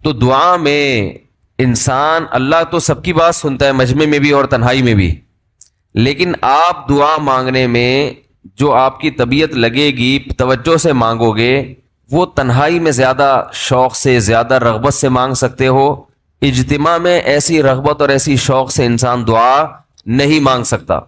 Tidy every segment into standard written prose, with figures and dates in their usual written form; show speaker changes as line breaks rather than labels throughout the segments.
تو دعا میں انسان، اللہ تو سب کی بات سنتا ہے، مجمع میں بھی اور تنہائی میں بھی، لیکن آپ دعا مانگنے میں جو آپ کی طبیعت لگے گی، توجہ سے مانگو گے، وہ تنہائی میں زیادہ شوق سے، زیادہ رغبت سے مانگ سکتے ہو۔ اجتماع میں ایسی رغبت اور ایسی شوق سے انسان دعا نہیں مانگ سکتا۔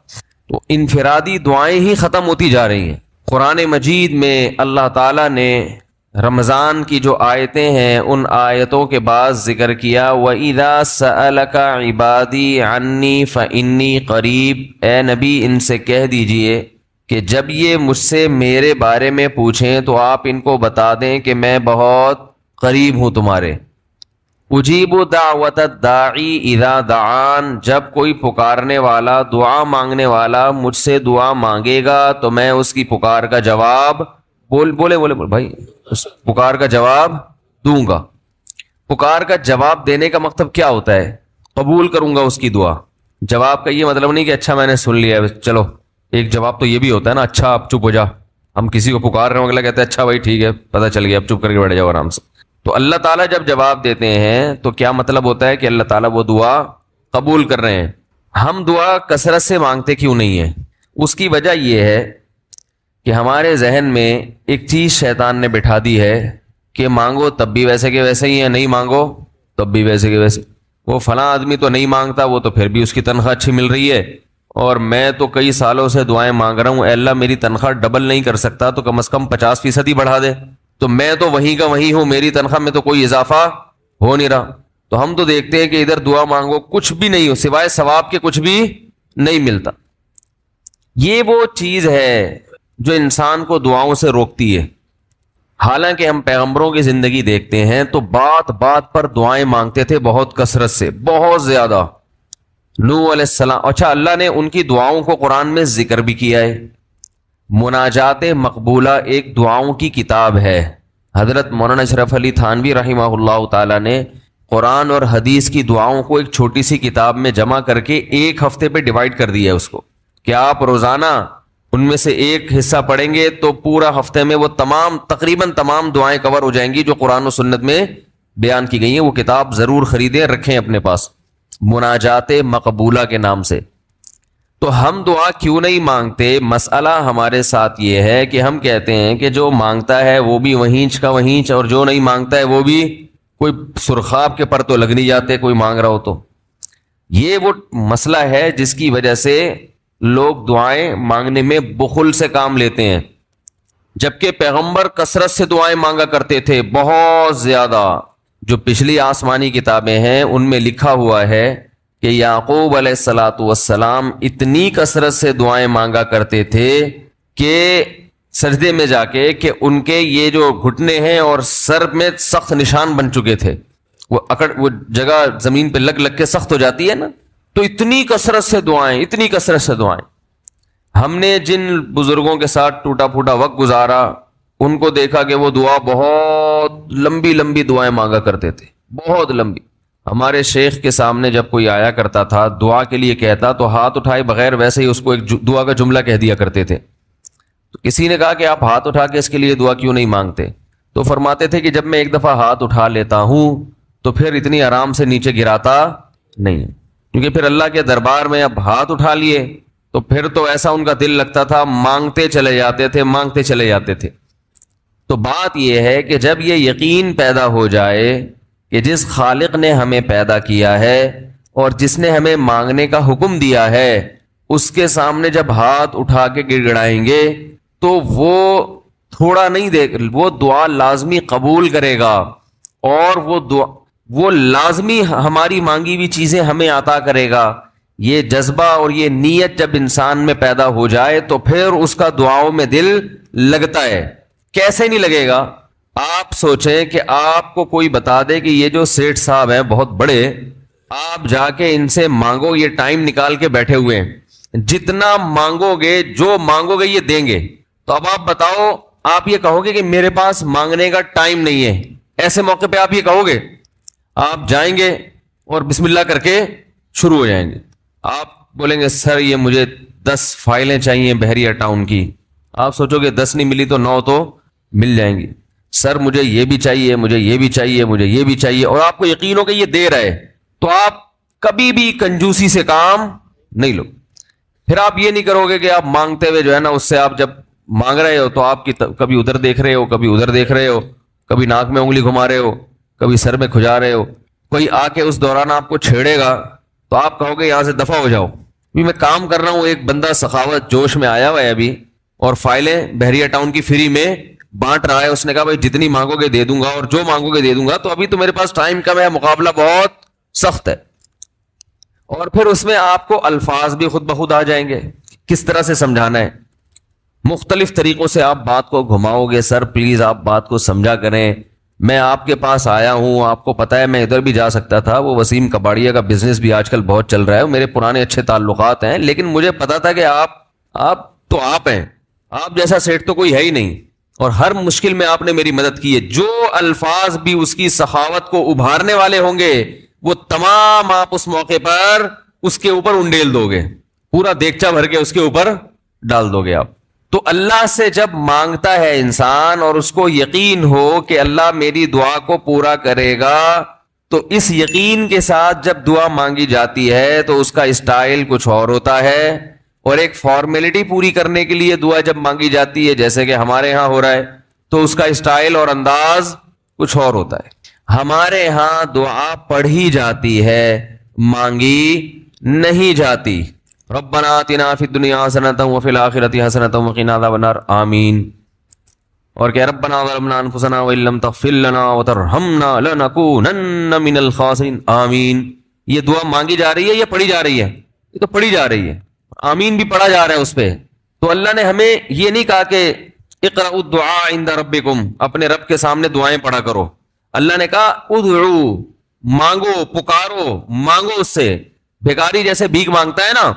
تو انفرادی دعائیں ہی ختم ہوتی جا رہی ہیں۔ قرآن مجید میں اللہ تعالیٰ نے رمضان کی جو آیتیں ہیں ان آیتوں کے بعد ذکر کیا، وَإِذَا سَأَلَكَ عِبَادِي عَنِّي فَإِنِّي قَرِيب، اے نبی ان سے کہہ دیجئے کہ جب یہ مجھ سے میرے بارے میں پوچھیں تو آپ ان کو بتا دیں کہ میں بہت قریب ہوں تمہارے۔ اجیب دعوت الداعی اذا دعان، جب کوئی پکارنے والا، دعا مانگنے والا مجھ سے دعا مانگے گا تو میں اس کی پکار کا جواب بولے بھائی، اس پکار کا جواب دوں گا۔ پکار کا جواب دینے کا مطلب کیا ہوتا ہے؟ قبول کروں گا اس کی دعا۔ جواب کا یہ مطلب نہیں کہ اچھا میں نے سن لیا ہے چلو، ایک جواب تو یہ بھی ہوتا ہے نا، اچھا اب چپ ہو جا، ہم کسی کو پکار رہے ہیں اگلا کہتے ہیں اچھا بھائی ٹھیک ہے پتہ چل گیا اب چپ کر کے بیٹھ جاؤ آرام سے۔ تو اللہ تعالیٰ جب جواب دیتے ہیں تو کیا مطلب ہوتا ہے کہ اللہ تعالیٰ وہ دعا قبول کر رہے ہیں۔ ہم دعا کثرت سے مانگتے کیوں نہیں ہیں؟ اس کی وجہ یہ ہے کہ ہمارے ذہن میں ایک چیز شیطان نے بٹھا دی ہے کہ مانگو تب بھی ویسے کے ویسے ہی ہیں، نہیں مانگو تب بھی ویسے کے ویسے۔ وہ فلاں آدمی تو نہیں مانگتا، وہ تو پھر بھی اس کی تنخواہ اچھی مل رہی ہے، اور میں تو کئی سالوں سے دعائیں مانگ رہا ہوں، اے اللہ میری تنخواہ ڈبل نہیں کر سکتا تو کم از کم 50% ہی بڑھا دے، تو میں تو وہیں کا وہیں ہوں، میری تنخواہ میں تو کوئی اضافہ ہو نہیں رہا۔ تو ہم تو دیکھتے ہیں کہ ادھر دعا مانگو کچھ بھی نہیں ہو، سوائے ثواب کے کچھ بھی نہیں ملتا۔ یہ وہ چیز ہے جو انسان کو دعاؤں سے روکتی ہے۔ حالانکہ ہم پیغمبروں کی زندگی دیکھتے ہیں تو بات بات پر دعائیں مانگتے تھے، بہت کثرت سے، بہت زیادہ۔ نوح علیہ السلام، اچھا اللہ نے ان کی دعاؤں کو قرآن میں ذکر بھی کیا ہے۔ مناجات مقبولہ ایک دعاؤں کی کتاب ہے۔ حضرت مولانا اشرف علی تھانوی رحمہ اللہ تعالی نے قرآن اور حدیث کی دعاؤں کو ایک چھوٹی سی کتاب میں جمع کر کے ایک ہفتے پہ ڈیوائیڈ کر دیا ہے اس کو، کہ آپ روزانہ ان میں سے ایک حصہ پڑھیں گے تو پورا ہفتے میں وہ تقریباً تمام دعائیں کور ہو جائیں گی جو قرآن و سنت میں بیان کی گئی ہیں۔ وہ کتاب ضرور خریدیں، رکھیں اپنے پاس، مناجات مقبولہ کے نام سے۔ تو ہم دعا کیوں نہیں مانگتے؟ مسئلہ ہمارے ساتھ یہ ہے کہ ہم کہتے ہیں کہ جو مانگتا ہے وہ بھی وہینچ کا وہینچ، اور جو نہیں مانگتا ہے وہ بھی کوئی سرخاب کے پر تو لگ نہیں جاتے کوئی مانگ رہا ہو تو۔ یہ وہ مسئلہ ہے جس کی وجہ سے لوگ دعائیں مانگنے میں بخل سے کام لیتے ہیں، جبکہ پیغمبر کثرت سے دعائیں مانگا کرتے تھے، بہت زیادہ۔ جو پچھلی آسمانی کتابیں ہیں ان میں لکھا ہوا ہے کہ یعقوب علیہ الصلاۃ والسلام اتنی کثرت سے دعائیں مانگا کرتے تھے کہ سجدے میں جا کے کہ ان کے یہ جو گھٹنے ہیں اور سر میں سخت نشان بن چکے تھے، وہ جگہ زمین پہ لگ لگ کے سخت ہو جاتی ہے نا، تو اتنی کثرت سے دعائیں، اتنی کثرت سے دعائیں۔ ہم نے جن بزرگوں کے ساتھ ٹوٹا پھوٹا وقت گزارا ان کو دیکھا کہ وہ دعا بہت لمبی لمبی دعائیں مانگا کرتے تھے، بہت لمبی۔ ہمارے شیخ کے سامنے جب کوئی آیا کرتا تھا دعا کے لیے کہتا تو ہاتھ اٹھائے بغیر ویسے ہی اس کو ایک دعا کا جملہ کہہ دیا کرتے تھے۔ تو کسی نے کہا کہ آپ ہاتھ اٹھا کے اس کے لیے دعا کیوں نہیں مانگتے؟ تو فرماتے تھے کہ جب میں ایک دفعہ ہاتھ اٹھا لیتا ہوں تو پھر اتنی آرام سے نیچے گراتا نہیں، کیونکہ پھر اللہ کے دربار میں اب ہاتھ اٹھا لیے تو پھر تو ایسا ان کا دل لگتا تھا، مانگتے چلے جاتے تھے، مانگتے چلے جاتے تھے۔ تو بات یہ ہے کہ جب یہ یقین پیدا ہو جائے کہ جس خالق نے ہمیں پیدا کیا ہے اور جس نے ہمیں مانگنے کا حکم دیا ہے اس کے سامنے جب ہاتھ اٹھا کے گڑ گڑائیں گے تو وہ تھوڑا نہیں وہ دعا لازمی قبول کرے گا، اور وہ لازمی ہماری مانگی ہوئی چیزیں ہمیں عطا کرے گا۔ یہ جذبہ اور یہ نیت جب انسان میں پیدا ہو جائے تو پھر اس کا دعاؤں میں دل لگتا ہے۔ کیسے نہیں لگے گا؟ آپ سوچیں کہ آپ کو کوئی بتا دے کہ یہ جو سیٹھ صاحب ہیں بہت بڑے، آپ جا کے ان سے مانگو، یہ ٹائم نکال کے بیٹھے ہوئے ہیں، جتنا مانگو گے، جو مانگو گے یہ دیں گے، تو اب آپ بتاؤ، آپ یہ کہو گے کہ میرے پاس مانگنے کا ٹائم نہیں ہے؟ ایسے موقع پہ آپ یہ کہو گے؟ آپ جائیں گے اور بسم اللہ کر کے شروع ہو جائیں گے۔ آپ بولیں گے سر یہ مجھے 10 فائلیں چاہیے بحریہ ٹاؤن کی، آپ سوچو گے 10 نہیں ملی تو 9 تو مل جائیں گی۔ سر مجھے یہ بھی چاہیے، مجھے یہ بھی چاہیے، مجھے یہ بھی چاہیے، اور آپ کو یقین ہو کہ یہ دے رہا ہے، تو آپ کبھی بھی کنجوسی سے کام نہیں لو. پھر آپ یہ نہیں کرو گے کہ آپ مانگتے ہوئے جو ہے نا، اس سے آپ جب مانگ رہے ہو تو آپ کی کبھی ادھر دیکھ رہے ہو، کبھی ادھر دیکھ رہے ہو، کبھی ناک میں انگلی گھما رہے ہو، کبھی سر میں کھجا رہے ہو. کوئی آ کے اس دوران آپ کو چھیڑے گا تو آپ کہو گے یہاں سے دفع ہو جاؤ. ابھی میں کام کر رہا ہوں، ایک بندہ سخاوت جوش میں آیا ہوا ہے ابھی، اور فائلیں بحریہ ٹاؤن کی فری میں بانٹ رہا ہے. اس نے کہا بھائی جتنی مانگو گے دے دوں گا، اور جو مانگو گے دے دوں گا. تو ابھی تو میرے پاس ٹائم کم ہے، مقابلہ بہت سخت ہے. اور پھر اس میں آپ کو الفاظ بھی خود بخود آ جائیں گے، کس طرح سے سمجھانا ہے. مختلف طریقوں سے آپ بات کو گھماؤ گے. سر پلیز آپ بات کو سمجھا کریں، میں آپ کے پاس آیا ہوں، آپ کو پتا ہے میں ادھر بھی جا سکتا تھا. وہ وسیم کباڑیا کا بزنس بھی آج کل بہت چل رہا ہے، میرے پرانے اچھے تعلقات ہیں، لیکن مجھے پتا تھا کہ آپ تو آپ ہیں، آپ جیسا سیٹ تو کوئی ہے ہی نہیں، اور ہر مشکل میں آپ نے میری مدد کی ہے. جو الفاظ بھی اس کی سخاوت کو ابھارنے والے ہوں گے وہ تمام آپ اس موقع پر اس کے اوپر انڈیل دو گے، پورا دیگچا بھر کے اس کے اوپر ڈال دو گے آپ. تو اللہ سے جب مانگتا ہے انسان اور اس کو یقین ہو کہ اللہ میری دعا کو پورا کرے گا، تو اس یقین کے ساتھ جب دعا مانگی جاتی ہے تو اس کا اسٹائل کچھ اور ہوتا ہے. اور ایک فارمیلٹی پوری کرنے کے لیے دعا جب مانگی جاتی ہے، جیسے کہ ہمارے ہاں ہو رہا ہے، تو اس کا اسٹائل اور انداز کچھ اور ہوتا ہے. ہمارے ہاں دعا پڑھی جاتی ہے، مانگی نہیں جاتی. ربنا آتنا فی الدنیا حسنۃ وفی الآخرۃ حسنۃ وقنا عذاب النار آمین. اور کہ ربنا ظلمنا انفسنا وان لم تغفر لنا وترحمنا لنکونن من الخاسرین آمین. یہ دعا مانگی جا رہی ہے یا پڑھی جا رہی ہے؟ یہ تو پڑھی جا رہی ہے، آمین بھی پڑھا جا رہا ہے اس پہ. تو اللہ نے ہمیں یہ نہیں کہا کہ اقرأوا الدعاء عند ربکم، اپنے رب کے سامنے دعائیں پڑھا کرو. اللہ نے کہا ادعو، مانگو، پکارو، مانگو اس سے. بھیکاری جیسے بھیک مانگتا ہے نا،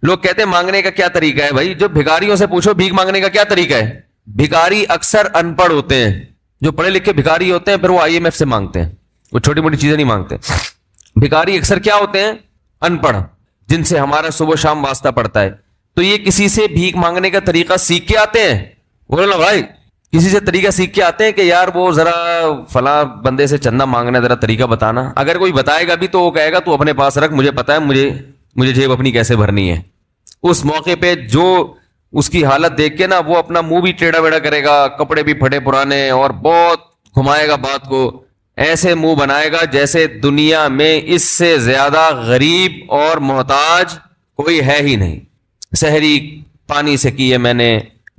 لوگ کہتے ہیں مانگنے کا کیا طریقہ ہے؟ بھائی جب بھیکاریوں سے پوچھو بھیک مانگنے کا کیا طریقہ ہے. بھیکاری اکثر ان پڑھ ہوتے ہیں. جو پڑھے لکھے بھیکاری ہوتے ہیں پھر وہ IMF سے مانگتے ہیں، وہ چھوٹی موٹی چیزیں نہیں مانگتے. بھیکاری اکثر کیا ہوتے ہیں؟ ان پڑھ، جن سے ہمارا صبح شام واسطہ پڑتا ہے. تو یہ کسی سے بھیک مانگنے کا طریقہ سیکھ کے آتے ہیں؟ بولو نا بھائی، کسی سے طریقہ سیکھ کے آتے ہیں کہ یار وہ ذرا فلاں بندے سے چندہ مانگنا، ذرا طریقہ بتانا. اگر کوئی بتائے گا بھی تو وہ کہے گا تو اپنے پاس رکھ، مجھے پتا ہے مجھے جیب اپنی کیسے بھرنی ہے. اس موقع پہ جو اس کی حالت دیکھ کے نا وہ اپنا منہ بھی ٹیڑھا بیڑا کرے گا، کپڑے بھی پھٹے پرانے، اور بہت گھمائے گا بات کو، ایسے منہ بنائے گا جیسے دنیا میں اس سے زیادہ غریب اور محتاج کوئی ہے ہی نہیں. سحری پانی سے کی ہے میں نے،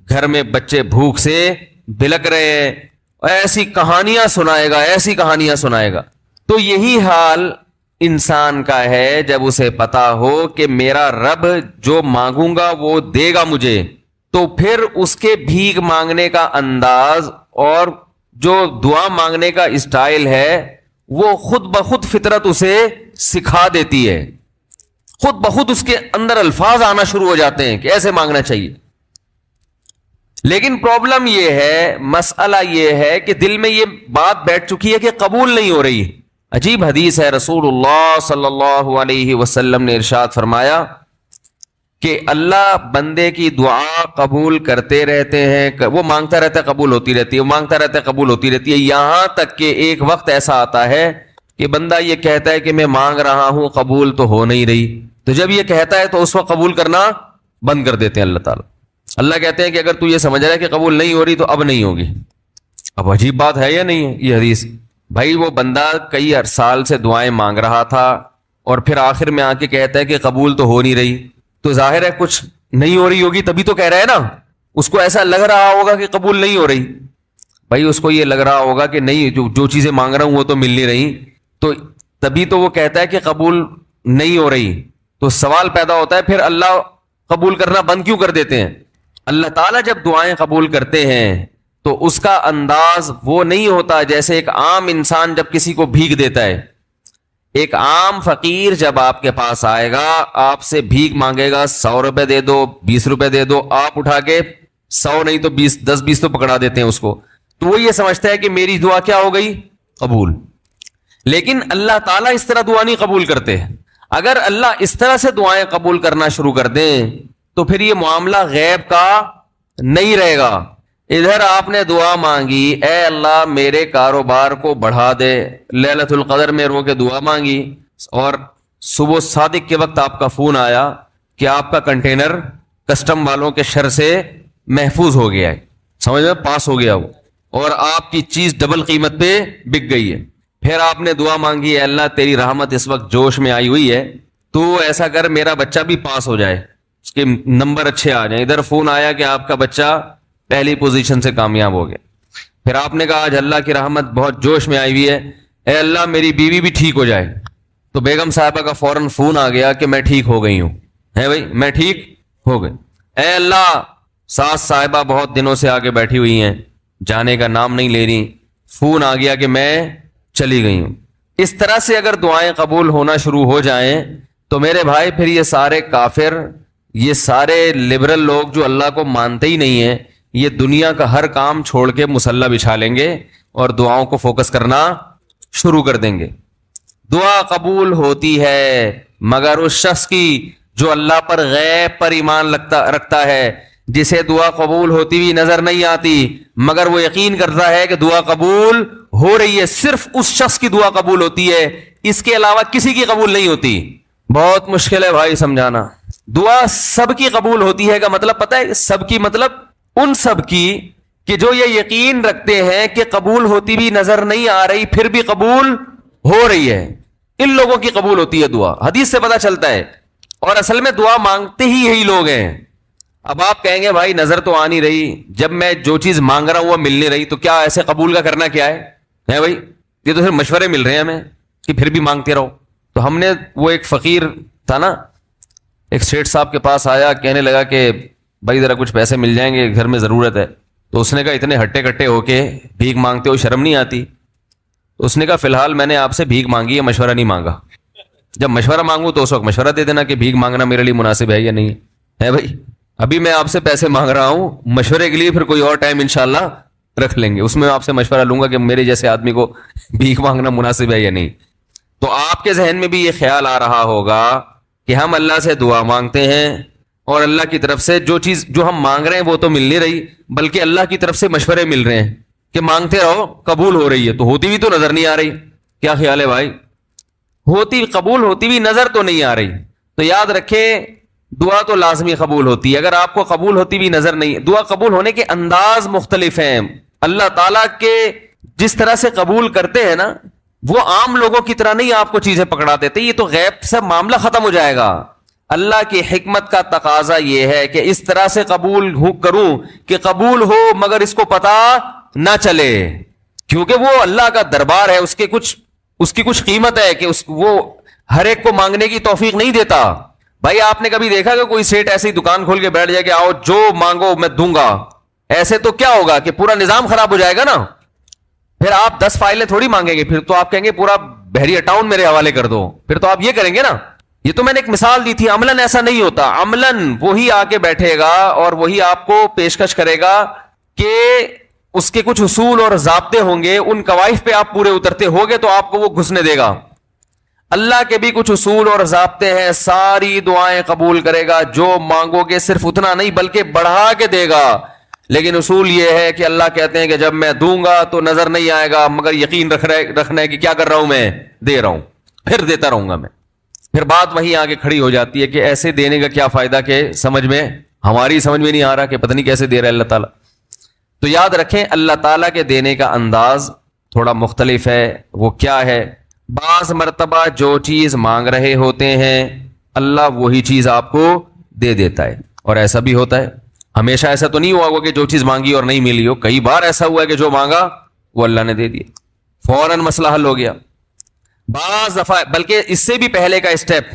گھر میں بچے بھوک سے بلک رہے ہیں، ایسی کہانیاں سنائے گا، ایسی کہانیاں سنائے گا. تو یہی حال انسان کا ہے جب اسے پتا ہو کہ میرا رب جو مانگوں گا وہ دے گا مجھے، تو پھر اس کے بھیک مانگنے کا انداز اور جو دعا مانگنے کا اسٹائل ہے وہ خود بخود فطرت اسے سکھا دیتی ہے. خود بخود اس کے اندر الفاظ آنا شروع ہو جاتے ہیں کہ ایسے مانگنا چاہیے. لیکن پرابلم یہ ہے، مسئلہ یہ ہے کہ دل میں یہ بات بیٹھ چکی ہے کہ قبول نہیں ہو رہی. عجیب حدیث ہے، رسول اللہ صلی اللہ علیہ وسلم نے ارشاد فرمایا کہ اللہ بندے کی دعا قبول کرتے رہتے ہیں. وہ مانگتا رہتا ہے، قبول ہوتی رہتی ہے، وہ مانگتا رہتا ہے، قبول ہوتی رہتی ہے، یہاں تک کہ ایک وقت ایسا آتا ہے کہ بندہ یہ کہتا ہے کہ میں مانگ رہا ہوں، قبول تو ہو نہیں رہی. تو جب یہ کہتا ہے تو اس وقت قبول کرنا بند کر دیتے ہیں اللہ تعالیٰ. اللہ کہتے ہیں کہ اگر تو یہ سمجھ رہا ہے کہ قبول نہیں ہو رہی تو اب نہیں ہوگی. اب عجیب بات ہے یا نہیں ہے یہ حدیث؟ بھائی وہ بندہ کئی سال سے دعائیں مانگ رہا تھا اور پھر آخر میں آ کے کہتا ہے کہ قبول تو ہو نہیں رہی، تو ظاہر ہے کچھ نہیں ہو رہی ہوگی تبھی تو کہہ رہا ہے نا. اس کو ایسا لگ رہا ہوگا کہ قبول نہیں ہو رہی. بھائی اس کو یہ لگ رہا ہوگا کہ نہیں، جو چیزیں مانگ رہا ہوں وہ تو مل نہیں رہی، تو تبھی تو وہ کہتا ہے کہ قبول نہیں ہو رہی. تو سوال پیدا ہوتا ہے پھر اللہ قبول کرنا بند کیوں کر دیتے ہیں؟ اللہ تعالیٰ جب دعائیں قبول کرتے ہیں تو اس کا انداز وہ نہیں ہوتا جیسے ایک عام انسان جب کسی کو بھیک دیتا ہے. ایک عام فقیر جب آپ کے پاس آئے گا، آپ سے بھیک مانگے گا، 100 روپے دے دو، 20 روپے دے دو، آپ اٹھا کے 100 نہیں تو 20، 10-20 تو پکڑا دیتے ہیں اس کو. تو وہ یہ سمجھتا ہے کہ میری دعا کیا ہو گئی؟ قبول. لیکن اللہ تعالیٰ اس طرح دعا نہیں قبول کرتے. اگر اللہ اس طرح سے دعائیں قبول کرنا شروع کر دیں تو پھر یہ معاملہ غیب کا نہیں رہے گا. ادھر آپ نے دعا مانگی اے اللہ میرے کاروبار کو بڑھا دے، لیلۃ القدر میں رو کے دعا مانگی، اور صبح صادق کے وقت آپ کا فون آیا کہ آپ کا کنٹینر کسٹم والوں کے شر سے محفوظ ہو گیا ہے، سمجھ میں پاس ہو گیا وہ، اور آپ کی چیز ڈبل قیمت پہ بک گئی ہے۔ پھر آپ نے دعا مانگی اے اللہ تیری رحمت اس وقت جوش میں آئی ہوئی ہے، تو ایسا کر میرا بچہ بھی پاس ہو جائے، اس کے نمبر اچھے آ جائیں۔ ادھر فون آیا کہ آپ کا بچہ پہلی پوزیشن سے کامیاب ہو گیا۔ پھر آپ نے کہا آج اللہ کی رحمت بہت جوش میں آئی ہوئی ہے، اے اللہ میری بیوی بھی ٹھیک ہو جائے، تو بیگم صاحبہ کا فوراً فون آ گیا کہ میں ٹھیک ہو گئی ہوں، ہے بھائی میں ٹھیک ہو گئی۔ اے اللہ ساس صاحبہ بہت دنوں سے آگے بیٹھی ہوئی ہیں، جانے کا نام نہیں لے رہی، فون آ گیا کہ میں چلی گئی ہوں۔ اس طرح سے اگر دعائیں قبول ہونا شروع ہو جائیں تو میرے بھائی پھر یہ سارے کافر، یہ سارے لبرل لوگ جو اللہ کو مانتے ہی نہیں ہیں، یہ دنیا کا ہر کام چھوڑ کے مصلی بچھا لیں گے اور دعاؤں کو فوکس کرنا شروع کر دیں گے۔ دعا قبول ہوتی ہے مگر اس شخص کی جو اللہ پر غیب پر ایمان رکھتا ہے، جسے دعا قبول ہوتی ہوئی نظر نہیں آتی مگر وہ یقین کرتا ہے کہ دعا قبول ہو رہی ہے۔ صرف اس شخص کی دعا قبول ہوتی ہے، اس کے علاوہ کسی کی قبول نہیں ہوتی۔ بہت مشکل ہے بھائی سمجھانا۔ دعا سب کی قبول ہوتی ہے کا مطلب پتہ ہے؟ سب کی مطلب ان سب کی کہ جو یہ یقین رکھتے ہیں کہ قبول ہوتی بھی نظر نہیں آ رہی پھر بھی قبول ہو رہی ہے، ان لوگوں کی قبول ہوتی ہے دعا۔ حدیث سے پتہ چلتا ہے، اور اصل میں دعا مانگتے ہی یہی لوگ ہیں۔ اب آپ کہیں گے بھائی نظر تو آ نہیں رہی، جب میں جو چیز مانگ رہا ہوں وہ مل نہیں رہی، تو کیا ایسے قبول کا کرنا کیا ہے بھائی؟ یہ تو صرف مشورے مل رہے ہیں ہمیں کہ پھر بھی مانگتے رہو۔ تو ہم نے وہ ایک فقیر تھا نا، ایک سیٹھ صاحب کے پاس آیا، کہنے لگا کہ بھائی ذرا کچھ پیسے مل جائیں گے، گھر میں ضرورت ہے۔ تو اس نے کہا اتنے ہٹے کٹے ہو کے بھیک مانگتے ہو، شرم نہیں آتی؟ تو اس نے کہا فی الحال میں نے آپ سے بھیک مانگی ہے، مشورہ نہیں مانگا۔ جب مشورہ مانگوں تو اس وقت مشورہ دے دینا کہ بھیک مانگنا میرے لیے مناسب ہے یا نہیں ہے بھائی۔ ابھی میں آپ سے پیسے مانگ رہا ہوں، مشورے کے لیے پھر کوئی اور ٹائم انشاءاللہ رکھ لیں گے، اس میں آپ سے مشورہ لوں گا کہ میرے جیسے آدمی کو بھیک مانگنا مناسب ہے یا نہیں۔ تو آپ کے ذہن میں بھی یہ خیال آ رہا ہوگا کہ ہم اللہ سے دعا مانگتے ہیں اور اللہ کی طرف سے جو چیز جو ہم مانگ رہے ہیں وہ تو مل نہیں رہی، بلکہ اللہ کی طرف سے مشورے مل رہے ہیں کہ مانگتے رہو قبول ہو رہی ہے، تو ہوتی بھی تو نظر نہیں آ رہی۔ کیا خیال ہے بھائی؟ قبول ہوتی بھی نظر تو نہیں آ رہی۔ تو یاد رکھیں دعا تو لازمی قبول ہوتی ہے۔ اگر آپ کو قبول ہوتی بھی نظر نہیں، دعا قبول ہونے کے انداز مختلف ہیں۔ اللہ تعالیٰ کے جس طرح سے قبول کرتے ہیں نا، وہ عام لوگوں کی طرح نہیں آپ کو چیزیں پکڑا دیتے، یہ تو غیب سے معاملہ ختم ہو جائے گا۔ اللہ کی حکمت کا تقاضا یہ ہے کہ اس طرح سے قبول کروں کہ قبول ہو مگر اس کو پتا نہ چلے، کیونکہ وہ اللہ کا دربار ہے، اس کی کچھ قیمت ہے کہ وہ ہر ایک کو مانگنے کی توفیق نہیں دیتا۔ بھائی آپ نے کبھی دیکھا کہ کوئی سیٹ ایسی دکان کھول کے بیٹھ جائے کہ آؤ جو مانگو میں دوں گا؟ ایسے تو کیا ہوگا کہ پورا نظام خراب ہو جائے گا نا۔ پھر آپ 10 فائلیں تھوڑی مانگیں گے، پھر تو آپ کہیں گے پورا بحریہ ٹاؤن میرے حوالے کر دو، پھر تو آپ یہ کریں گے نا۔ یہ تو میں نے ایک مثال دی تھی، عملاً ایسا نہیں ہوتا۔ عملاً وہی آ کے بیٹھے گا اور وہی آپ کو پیشکش کرے گا کہ اس کے کچھ اصول اور ضابطے ہوں گے، ان قواعد پہ آپ پورے اترتے ہوگے تو آپ کو وہ گھسنے دے گا۔ اللہ کے بھی کچھ اصول اور ضابطے ہیں، ساری دعائیں قبول کرے گا، جو مانگو گے صرف اتنا نہیں بلکہ بڑھا کے دے گا۔ لیکن اصول یہ ہے کہ اللہ کہتے ہیں کہ جب میں دوں گا تو نظر نہیں آئے گا مگر یقین رکھنا ہے کہ کیا کر رہا ہوں، میں دے رہا ہوں، پھر دیتا رہوں گا میں۔ پھر بات وہیں آگے کھڑی ہو جاتی ہے کہ ایسے دینے کا کیا فائدہ کہ ہماری سمجھ میں نہیں آ رہا کہ پتہ نہیں کیسے دے رہا ہے اللہ تعالیٰ۔ تو یاد رکھیں اللہ تعالیٰ کے دینے کا انداز تھوڑا مختلف ہے۔ وہ کیا ہے؟ بعض مرتبہ جو چیز مانگ رہے ہوتے ہیں اللہ وہی چیز آپ کو دے دیتا ہے، اور ایسا بھی ہوتا ہے۔ ہمیشہ ایسا تو نہیں ہوا ہوگا کہ جو چیز مانگی اور نہیں ملی ہو، کئی بار ایسا ہوا ہے کہ جو مانگا وہ اللہ نے دے دیا، فوراً مسئلہ حل ہو گیا۔ بعض دفعہ بلکہ اس سے بھی پہلے کا اسٹیپ،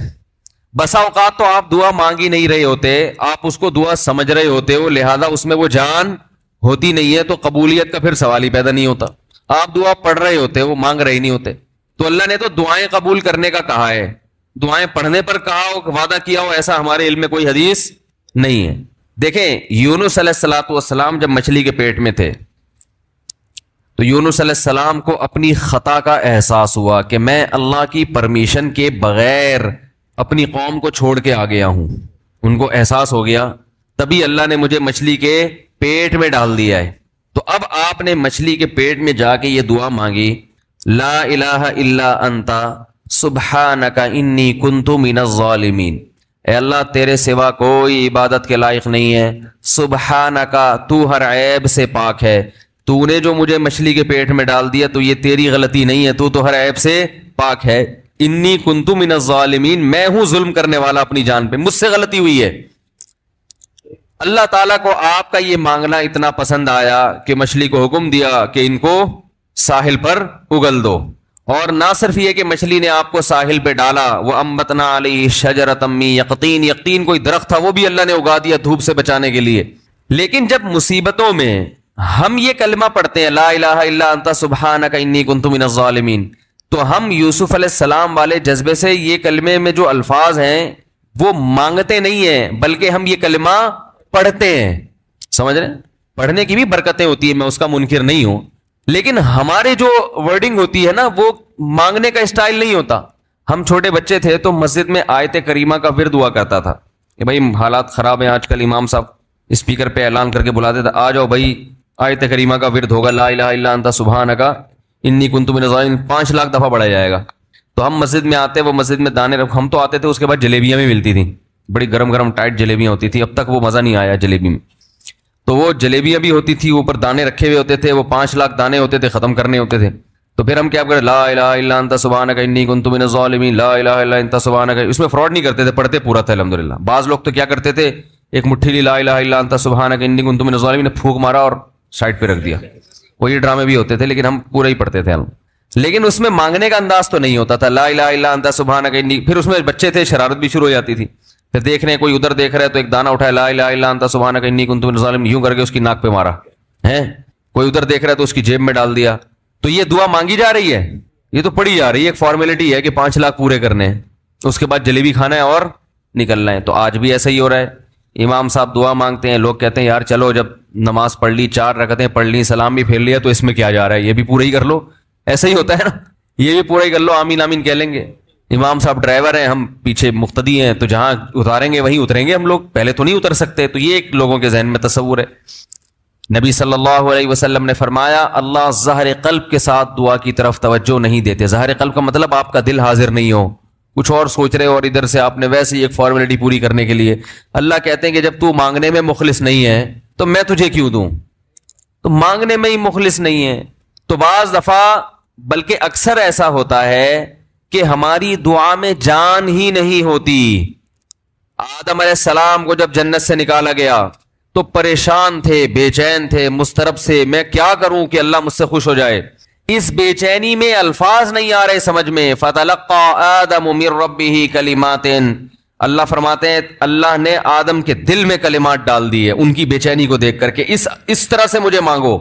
بسا اوقات تو آپ دعا مانگ ہی نہیں رہے ہوتے، آپ اس کو دعا سمجھ رہے ہوتے ہو، لہذا اس میں وہ جان ہوتی نہیں ہے، تو قبولیت کا پھر سوال ہی پیدا نہیں ہوتا۔ آپ دعا پڑھ رہے ہوتے، وہ مانگ رہے نہیں ہوتے۔ تو اللہ نے تو دعائیں قبول کرنے کا کہا ہے، دعائیں پڑھنے پر کہا ہو، وعدہ کیا ہو، ایسا ہمارے علم میں کوئی حدیث نہیں ہے۔ دیکھیں یونس علیہ السلام جب مچھلی کے پیٹ میں تھے تو یونس علیہ السلام کو اپنی خطا کا احساس ہوا کہ میں اللہ کی پرمیشن کے بغیر اپنی قوم کو چھوڑ کے آ گیا ہوں، ان کو احساس ہو گیا، تبھی اللہ نے مجھے مچھلی کے پیٹ میں ڈال دیا ہے۔ تو اب آپ نے مچھلی کے پیٹ میں جا کے یہ دعا مانگی، لا الہ الا انت سبحانک انی کنت من الظالمین، اے اللہ تیرے سوا کوئی عبادت کے لائق نہیں ہے، سبحانک تو ہر عیب سے پاک ہے، تو نے جو مجھے مچھلی کے پیٹ میں ڈال دیا تو یہ تیری غلطی نہیں ہے، تو ہر عیب سے پاک ہے، انی کنت من الظالمین، میں ہوں ظلم کرنے والا اپنی جان پہ، مجھ سے غلطی ہوئی ہے۔ اللہ تعالیٰ کو آپ کا یہ مانگنا اتنا پسند آیا کہ مچھلی کو حکم دیا کہ ان کو ساحل پر اگل دو، اور نہ صرف یہ کہ مچھلی نے آپ کو ساحل پہ ڈالا، وہ انبتنا علیہ شجرۃ من یقطین، یقطین کوئی درخت تھا وہ بھی اللہ نے اگا دیا دھوپ سے بچانے کے لیے۔ لیکن جب مصیبتوں میں ہم یہ کلمہ پڑھتے ہیں لا الہ الا انت سبحانک انی کنت من الظالمین، تو ہم یوسف علیہ السلام والے جذبے سے یہ کلمے میں جو الفاظ ہیں وہ مانگتے نہیں ہیں، بلکہ ہم یہ کلمہ پڑھتے ہیں۔ سمجھ رہے ہیں؟ پڑھنے کی بھی برکتیں ہوتی ہیں، میں اس کا منکر نہیں ہوں، لیکن ہمارے جو ورڈنگ ہوتی ہے نا وہ مانگنے کا اسٹائل نہیں ہوتا۔ ہم چھوٹے بچے تھے تو مسجد میں آیت کریمہ کا ورد ہوا کرتا تھا کہ بھائی حالات خراب ہیں آج کل، امام صاحب اسپیکر پہ اعلان کر کے بلاتے تھے، آ جاؤ بھائی آیت کریمہ کا ورد ہوگا، لا الہ الا انت سبحانک انی کنت من الظالمین، 5 لاکھ دفعہ پڑھا جائے گا۔ تو ہم مسجد میں آتے، وہ مسجد میں دانے ہم تو آتے تھے، اس کے بعد جلیبیاں بھی ملتی تھیں، بڑی گرم گرم ٹائٹ جلیبیاں ہوتی تھی، اب تک وہ مزہ نہیں آیا جلیبی میں۔ تو وہ جلیبیاں بھی ہوتی تھی، اوپر دانے رکھے ہوئے ہوتے تھے، وہ 5 لاکھ دانے ہوتے تھے، ختم کرنے ہوتے تھے۔ تو پھر ہم کیا کریں، لا الہ الا انت سبحانک انی کنت من الظالمین، لا الہ الا انت سبحانک، اس میں فراڈ نہیں کرتے تھے، پڑھتے پورا تھا الحمدللہ۔ بعض لوگ تو کیا کرتے تھے، ایک مٹھی لی لا الہ الا انت سبحانک انی کنت من الظالمین، پھونک مارا اور سائڈ پہ رکھ دیا۔ وہ یہ ڈرامے بھی ہوتے تھے لیکن ہم پورا ہی پڑھتے تھے ہم، لیکن اس میں مانگنے کا انداز تو نہیں ہوتا تھا، لا الہ الا انت سبحانک انی۔ پھر اس میں بچے تھے، شرارت بھی شروع ہو جاتی تھی، پھر دیکھ رہے ہیں کوئی ادھر دیکھ رہا ہے تو ایک دانہ اٹھایا، لا الہ الا انت سبحانک انی کنت من الظالمین، یوں کر کے اس کی ناک پہ مارا ہے، کوئی ادھر دیکھ رہا ہے تو اس کی جیب میں ڈال دیا۔ تو یہ دعا مانگی جا رہی ہے، یہ تو پڑھی جا رہی ہے، ایک فارمیلٹی ہے کہ 5 لاکھ پورے کرنے ہیں، اس کے بعد جلیبی کھانا ہے اور نکلنا ہے۔ تو آج بھی ایسا ہی ہو رہا ہے، امام صاحب دعا مانگتے ہیں، لوگ کہتے ہیں یار چلو جب نماز پڑھ لی، 4 رکعتیں پڑھ لی، سلام بھی پھیر لیا، تو اس میں کیا جا رہا ہے، یہ بھی پورا ہی کر لو۔ ایسا ہی ہوتا ہے نا، یہ بھی پورا ہی کر لو، آمین آمین کہہ لیں گے۔ امام صاحب ڈرائیور ہیں، ہم پیچھے مقتدی ہیں، تو جہاں اتاریں گے وہیں اتریں گے ہم لوگ، پہلے تو نہیں اتر سکتے۔ تو یہ ایک لوگوں کے ذہن میں تصور ہے۔ نبی صلی اللہ علیہ وسلم نے فرمایا اللہ ظاہر قلب کے ساتھ دعا کی طرف توجہ نہیں دیتے۔ ظاہر قلب کا مطلب آپ کا دل حاضر نہیں ہو، کچھ اور سوچ رہے ہو، اور ادھر سے آپ نے ویسے ہی ایک فارمیلٹی پوری کرنے کے لیے۔ اللہ کہتے ہیں کہ جب تو مانگنے میں مخلص نہیں ہے تو میں تجھے کیوں دوں؟ تو مانگنے میں ہی مخلص نہیں ہے تو بعض دفعہ بلکہ اکثر ایسا ہوتا ہے کہ ہماری دعا میں جان ہی نہیں ہوتی۔ آدم علیہ السلام کو جب جنت سے نکالا گیا تو پریشان تھے، بے چین تھے، مضطرب سے، میں کیا کروں کہ اللہ مجھ سے خوش ہو جائے۔ اس بے چینی میں الفاظ نہیں آ رہے سمجھ میں، فَتَلَقَّى آدَمُ مِن رَبِّهِ كَلِمَاتٍ، اللہ فرماتے ہیں اللہ نے آدم کے دل میں کلمات ڈال دیے ان کی بے چینی کو دیکھ کر کے، اس طرح سے مجھے مانگو۔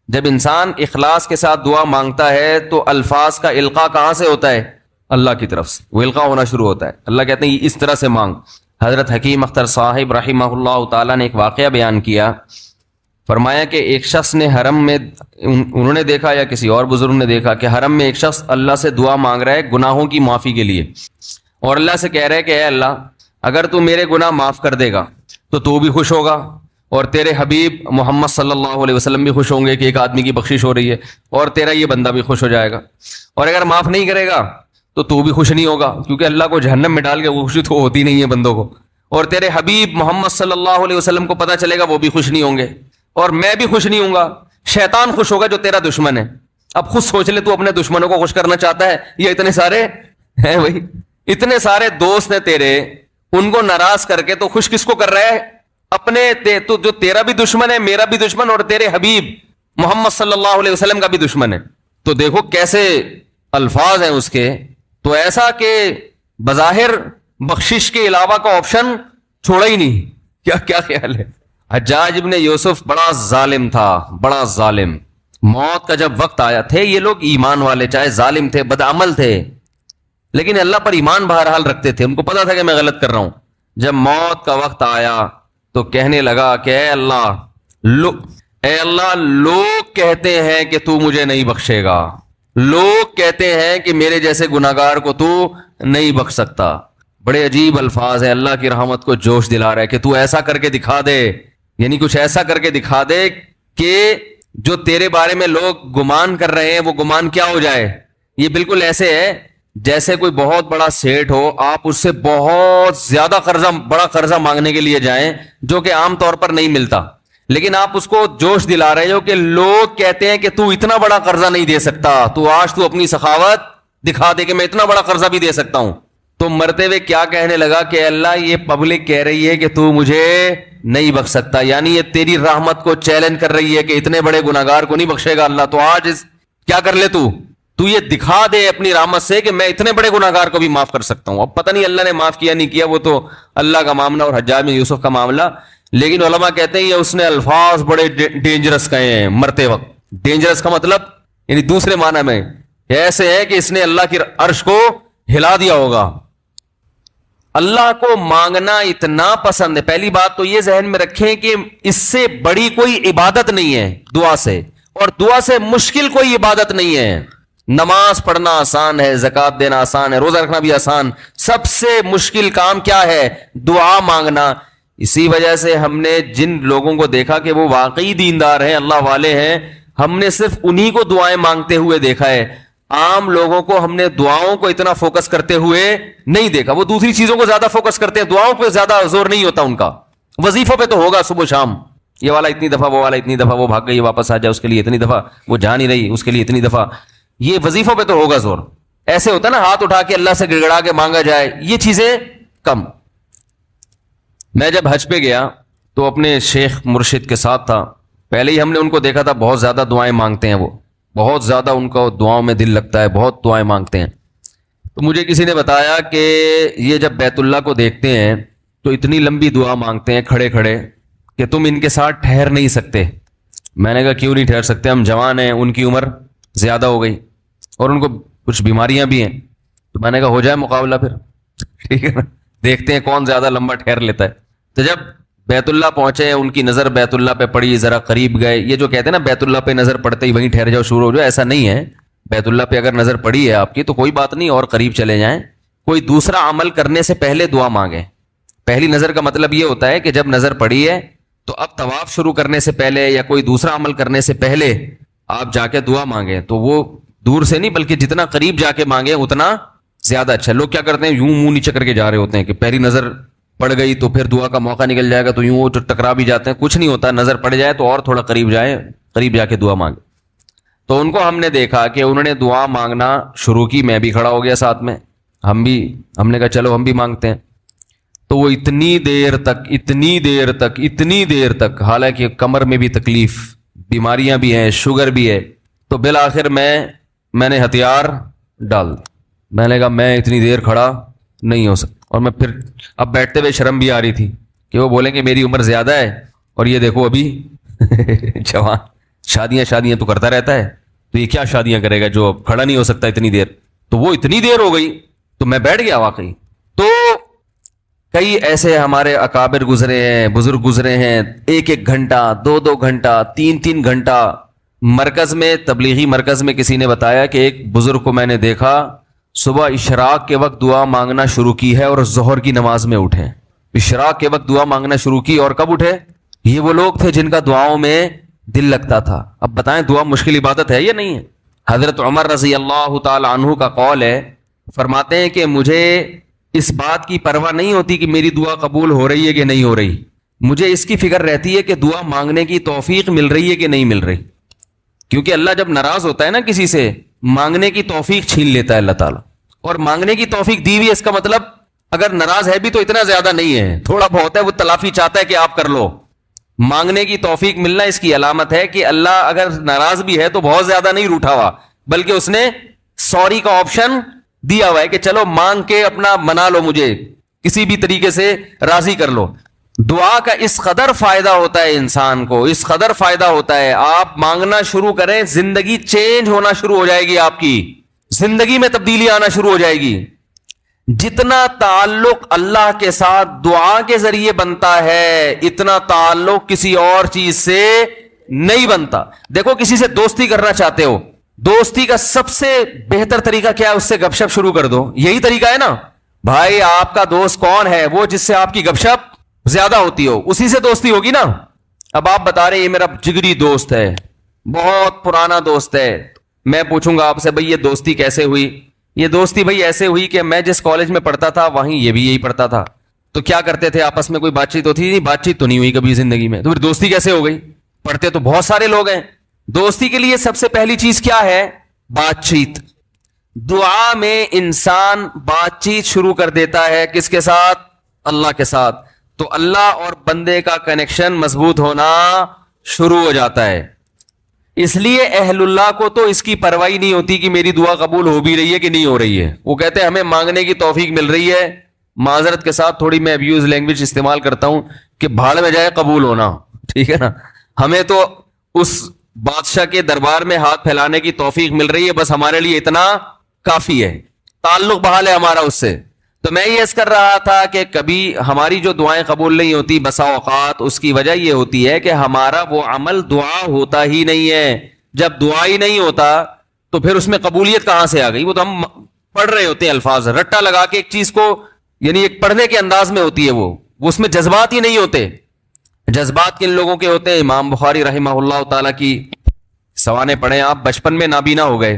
جب انسان اخلاص کے ساتھ دعا مانگتا ہے تو الفاظ کا القاء کہاں سے ہوتا ہے؟ اللہ کی طرف سے، وہ القاء ہونا شروع ہوتا ہے۔ اللہ کہتے ہیں اس طرح سے مانگ۔ حضرت حکیم اختر صاحب رحمہ اللہ تعالیٰ نے ایک واقعہ بیان کیا، فرمایا کہ ایک شخص نے حرم میں، انہوں نے دیکھا یا کسی اور بزرگ نے دیکھا کہ حرم میں ایک شخص اللہ سے دعا مانگ رہا ہے گناہوں کی معافی کے لیے، اور اللہ سے کہہ رہا ہے کہ اے اللہ اگر تو میرے گناہ معاف کر دے گا تو بھی خوش ہوگا، اور تیرے حبیب محمد صلی اللہ علیہ وسلم بھی خوش ہوں گے کہ ایک آدمی کی بخشش ہو رہی ہے، اور تیرا یہ بندہ بھی خوش ہو جائے گا، اور اگر معاف نہیں کرے گا تو بھی خوش نہیں ہوگا، کیونکہ اللہ کو جہنم میں ڈال کے وہ خوشی تو ہوتی نہیں ہے بندوں کو، اور تیرے حبیب محمد صلی اللہ علیہ وسلم کو پتہ چلے گا وہ بھی خوش نہیں ہوں گے، اور میں بھی خوش نہیں ہوں گا، شیطان خوش ہوگا جو تیرا دشمن ہے۔ اب خود سوچ لے، تو اپنے دشمنوں کو خوش کرنا چاہتا ہے یا اتنے سارے ہیں بھائی، اتنے سارے دوست ہیں تیرے، ان کو ناراض کر کے تو خوش کس کو کر رہا ہے؟ اپنے تو جو تیرا بھی دشمن ہے، میرا بھی دشمن، اور تیرے حبیب محمد صلی اللہ علیہ وسلم کا بھی دشمن ہے۔ تو دیکھو کیسے الفاظ ہیں اس کے، تو ایسا کہ بظاہر بخشش کے علاوہ کا آپشن چھوڑا ہی نہیں۔ کیا خیال ہے؟ حجاج ابن یوسف بڑا ظالم تھا، بڑا ظالم۔ موت کا جب وقت آیا، تھے یہ لوگ ایمان والے، چاہے ظالم تھے، بدعمل تھے، لیکن اللہ پر ایمان بہرحال رکھتے تھے، ان کو پتا تھا کہ میں غلط کر رہا ہوں۔ جب موت کا وقت آیا تو کہنے لگا کہ اے اللہ لوگ کہتے ہیں کہ تو مجھے نہیں بخشے گا، لوگ کہتے ہیں کہ میرے جیسے گناہگار کو تو نہیں بخش سکتا۔ بڑے عجیب الفاظ ہیں، اللہ کی رحمت کو جوش دلا رہا ہے کہ تو ایسا کر کے دکھا دے، یعنی کچھ ایسا کر کے دکھا دے کہ جو تیرے بارے میں لوگ گمان کر رہے ہیں وہ گمان کیا ہو جائے. یہ بالکل ایسے ہے جیسے کوئی بہت بڑا سیٹ ہو, آپ اس سے بہت زیادہ بڑا قرضہ مانگنے کے لیے جائیں جو کہ عام طور پر نہیں ملتا, لیکن آپ اس کو جوش دلا رہے ہو کہ لوگ کہتے ہیں کہ تو اتنا بڑا قرضہ نہیں دے سکتا, تو آج تو اپنی سخاوت دکھا دے کہ میں اتنا بڑا قرضہ بھی دے سکتا ہوں. تو مرتے ہوئے کیا کہنے لگا کہ اللہ یہ پبلک کہہ رہی ہے کہ تو مجھے نہیں بخش سکتا, یعنی یہ تیری رحمت کو چیلنج کر رہی ہے کہ اتنے بڑے گناہگار کو نہیں بخشے گا اللہ, تو آج کیا کر لے تو یہ دکھا دے اپنی رحمت سے کہ میں اتنے بڑے گناہگار کو بھی معاف کر سکتا ہوں. اب پتہ نہیں اللہ نے معاف کیا نہیں کیا, وہ تو اللہ کا معاملہ اور حجاج بن یوسف کا معاملہ, لیکن علماء کہتے ہیں یہ اس نے الفاظ بڑے ڈینجرس کہے ہیں مرتے وقت. ڈینجرس کا مطلب یعنی دوسرے معنی میں ایسے ہے کہ اس نے اللہ کی عرش کو ہلا دیا ہوگا. اللہ کو مانگنا اتنا پسند ہے. پہلی بات تو یہ ذہن میں رکھیں کہ اس سے بڑی کوئی عبادت نہیں ہے دعا سے, اور دعا سے مشکل کوئی عبادت نہیں ہے. نماز پڑھنا آسان ہے, زکوٰۃ دینا آسان ہے, روزہ رکھنا بھی آسان. سب سے مشکل کام کیا ہے؟ دعا مانگنا. اسی وجہ سے ہم نے جن لوگوں کو دیکھا کہ وہ واقعی دیندار ہیں, اللہ والے ہیں, ہم نے صرف انہی کو دعائیں مانگتے ہوئے دیکھا ہے. عام لوگوں کو ہم نے دعاؤں کو اتنا فوکس کرتے ہوئے نہیں دیکھا. وہ دوسری چیزوں کو زیادہ فوکس کرتے ہیں, دعاؤں پہ زیادہ زور نہیں ہوتا ان کا. وظیفوں پہ تو ہوگا صبح شام, یہ والا اتنی دفعہ, وہ والا اتنی دفعہ, وہ بھاگ گئی واپس آ جائے اس کے لیے اتنی دفعہ, وہ جا نہیں رہی اس کے لیے اتنی دفعہ. یہ وظیفوں پہ تو ہوگا زور. ایسے ہوتا ہے نا ہاتھ اٹھا کے اللہ سے گڑگڑا کے مانگا جائے, یہ چیزیں کم. میں جب حج پہ گیا تو اپنے شیخ مرشد کے ساتھ تھا. پہلے ہی ہم نے ان کو دیکھا تھا بہت زیادہ دعائیں مانگتے ہیں, وہ بہت زیادہ ان کو دعاؤں میں دل لگتا ہے, بہت دعائیں مانگتے ہیں. تو مجھے کسی نے بتایا کہ یہ جب بیت اللہ کو دیکھتے ہیں تو اتنی لمبی دعا مانگتے ہیں کھڑے کھڑے کہ تم ان کے ساتھ ٹھہر نہیں سکتے. میں نے کہا کیوں نہیں ٹھہر سکتے, ہم جوان ہیں, ان کی عمر زیادہ ہو گئی اور ان کو کچھ بیماریاں بھی ہیں. تو میں نے کہا ہو جائے مقابلہ پھر, ٹھیک ہے نا, دیکھتے ہیں کون زیادہ لمبا ٹھہر لیتا ہے. تو جب بیت اللہ پہنچے, ان کی نظر بیت اللہ پہ پڑی, ذرا قریب گئے. یہ جو کہتے ہیں نا بیت اللہ پہ نظر پڑتے ہی وہیں ٹھہر جاؤ شروع ہو جاؤ, ایسا نہیں ہے. بیت اللہ پہ اگر نظر پڑی ہے آپ کی تو کوئی بات نہیں, اور قریب چلے جائیں. کوئی دوسرا عمل کرنے سے پہلے دعا مانگیں. پہلی نظر کا مطلب یہ ہوتا ہے کہ جب نظر پڑی ہے تو اب طواف شروع کرنے سے پہلے یا کوئی دوسرا عمل کرنے سے پہلے آپ جا کے دعا مانگیں. تو وہ دور سے نہیں بلکہ جتنا قریب جا کے مانگیں اتنا زیادہ اچھا. لوگ کیا کرتے ہیں, یوں منہ نیچے کر کے جا رہے ہوتے ہیں کہ پہلی نظر پڑ گئی تو پھر دعا کا موقع نکل جائے گا, تو یوں وہ ٹکرا بھی جاتے ہیں. کچھ نہیں ہوتا, نظر پڑ جائے تو اور تھوڑا قریب جائیں, قریب جا کے دعا مانگے. تو ان کو ہم نے دیکھا کہ انہوں نے دعا مانگنا شروع کی, میں بھی کھڑا ہو گیا ساتھ میں, ہم نے کہا چلو ہم بھی مانگتے ہیں. تو وہ اتنی دیر تک حالانکہ کمر میں بھی تکلیف, بیماریاں بھی ہیں, شوگر بھی ہے, تو بالآخر میں نے ہتھیار ڈال دی. میں نے کہا میں اتنی دیر کھڑا نہیں ہو سکتا. اور میں پھر اب بیٹھتے ہوئے شرم بھی آ رہی تھی کہ وہ بولیں کہ میری عمر زیادہ ہے اور یہ دیکھو ابھی جوان, شادیاں تو کرتا رہتا ہے, تو یہ کیا شادیاں کرے گا جو اب کھڑا نہیں ہو سکتا اتنی دیر. تو وہ اتنی دیر ہو گئی تو میں بیٹھ گیا واقعی. تو کئی ایسے ہمارے اکابر گزرے ہیں, بزرگ گزرے ہیں, 1 گھنٹہ 2 گھنٹہ 3 گھنٹہ. مرکز میں, تبلیغی مرکز میں کسی نے بتایا کہ ایک بزرگ کو میں نے دیکھا صبح اشراق کے وقت دعا مانگنا شروع کی ہے اور ظہر کی نماز میں اٹھے. اشراق کے وقت دعا مانگنا شروع کی اور کب اٹھے؟ یہ وہ لوگ تھے جن کا دعاؤں میں دل لگتا تھا. اب بتائیں دعا مشکل عبادت ہے یا نہیں ہے؟ حضرت عمر رضی اللہ تعالی عنہ کا قول ہے, فرماتے ہیں کہ مجھے اس بات کی پرواہ نہیں ہوتی کہ میری دعا قبول ہو رہی ہے کہ نہیں ہو رہی, مجھے اس کی فکر رہتی ہے کہ دعا مانگنے کی توفیق مل رہی ہے کہ نہیں مل رہی. کیونکہ اللہ جب ناراض ہوتا ہے نا کسی سے, مانگنے کی توفیق چھین لیتا ہے اللہ تعالیٰ. اور مانگنے کی توفیق دی ہوئی, اس کا مطلب اگر ناراض ہے بھی تو اتنا زیادہ نہیں ہے, تھوڑا بہت ہے, وہ تلافی چاہتا ہے کہ آپ کر لو. مانگنے کی توفیق ملنا اس کی علامت ہے کہ اللہ اگر ناراض بھی ہے تو بہت زیادہ نہیں روٹھا ہوا, بلکہ اس نے سوری کا آپشن دیا ہوا ہے کہ چلو مانگ کے اپنا منا لو, مجھے کسی بھی طریقے سے راضی کر لو. دعا کا اس قدر فائدہ ہوتا ہے انسان کو, اس قدر فائدہ ہوتا ہے. آپ مانگنا شروع کریں, زندگی چینج ہونا شروع ہو جائے گی, آپ کی زندگی میں تبدیلی آنا شروع ہو جائے گی. جتنا تعلق اللہ کے ساتھ دعا کے ذریعے بنتا ہے اتنا تعلق کسی اور چیز سے نہیں بنتا. دیکھو کسی سے دوستی کرنا چاہتے ہو, دوستی کا سب سے بہتر طریقہ کیا ہے؟ اس سے گپ شپ شروع کر دو. یہی طریقہ ہے نا بھائی. آپ کا دوست کون ہے؟ وہ جس سے آپ کی گپ شپ زیادہ ہوتی ہو, اسی سے دوستی ہوگی نا. اب آپ بتا رہے یہ میرا جگری دوست ہے, بہت پرانا دوست ہے. میں پوچھوں گا آپ سے بھائی یہ دوستی کیسے ہوئی؟ یہ دوستی بھائی ایسے ہوئی کہ میں جس کالج میں پڑھتا تھا وہیں یہ بھی یہی پڑھتا تھا. تو کیا کرتے تھے آپس میں؟ کوئی بات چیت ہوتی نہیں، بات چیت تو نہیں ہوئی کبھی زندگی میں، تو پھر دوستی کیسے ہو گئی؟ پڑھتے تو بہت سارے لوگ ہیں. دوستی کے لیے سب سے پہلی چیز کیا ہے؟ بات چیت. دعا میں انسان بات چیت شروع کر دیتا ہے کس کے ساتھ؟ اللہ کے ساتھ. تو اللہ اور بندے کا کنیکشن مضبوط ہونا شروع ہو جاتا ہے. اس لیے اہل اللہ کو تو اس کی پرواہی نہیں ہوتی کہ میری دعا قبول ہو بھی رہی ہے کہ نہیں ہو رہی ہے. وہ کہتے ہیں ہمیں مانگنے کی توفیق مل رہی ہے. معذرت کے ساتھ تھوڑی میں ابیوز لینگویج استعمال کرتا ہوں کہ بھاڑ میں جائے قبول ہونا، ٹھیک ہے نا. ہمیں تو اس بادشاہ کے دربار میں ہاتھ پھیلانے کی توفیق مل رہی ہے، بس ہمارے لیے اتنا کافی ہے، تعلق بحال ہے ہمارا اس سے. تو میں یہ عرض کر رہا تھا کہ کبھی ہماری جو دعائیں قبول نہیں ہوتی بسا اوقات اس کی وجہ یہ ہوتی ہے کہ ہمارا وہ عمل دعا ہوتا ہی نہیں ہے. جب دعا ہی نہیں ہوتا تو پھر اس میں قبولیت کہاں سے آ گئی؟ وہ تو ہم پڑھ رہے ہوتے ہیں الفاظ رٹا لگا کے ایک چیز کو، یعنی ایک پڑھنے کے انداز میں ہوتی ہے، وہ اس میں جذبات ہی نہیں ہوتے. جذبات کن لوگوں کے ہوتے ہیں؟ امام بخاری رحمہ اللہ تعالی کی سوانے پڑھیں آپ. بچپن میں نابینا ہو گئے،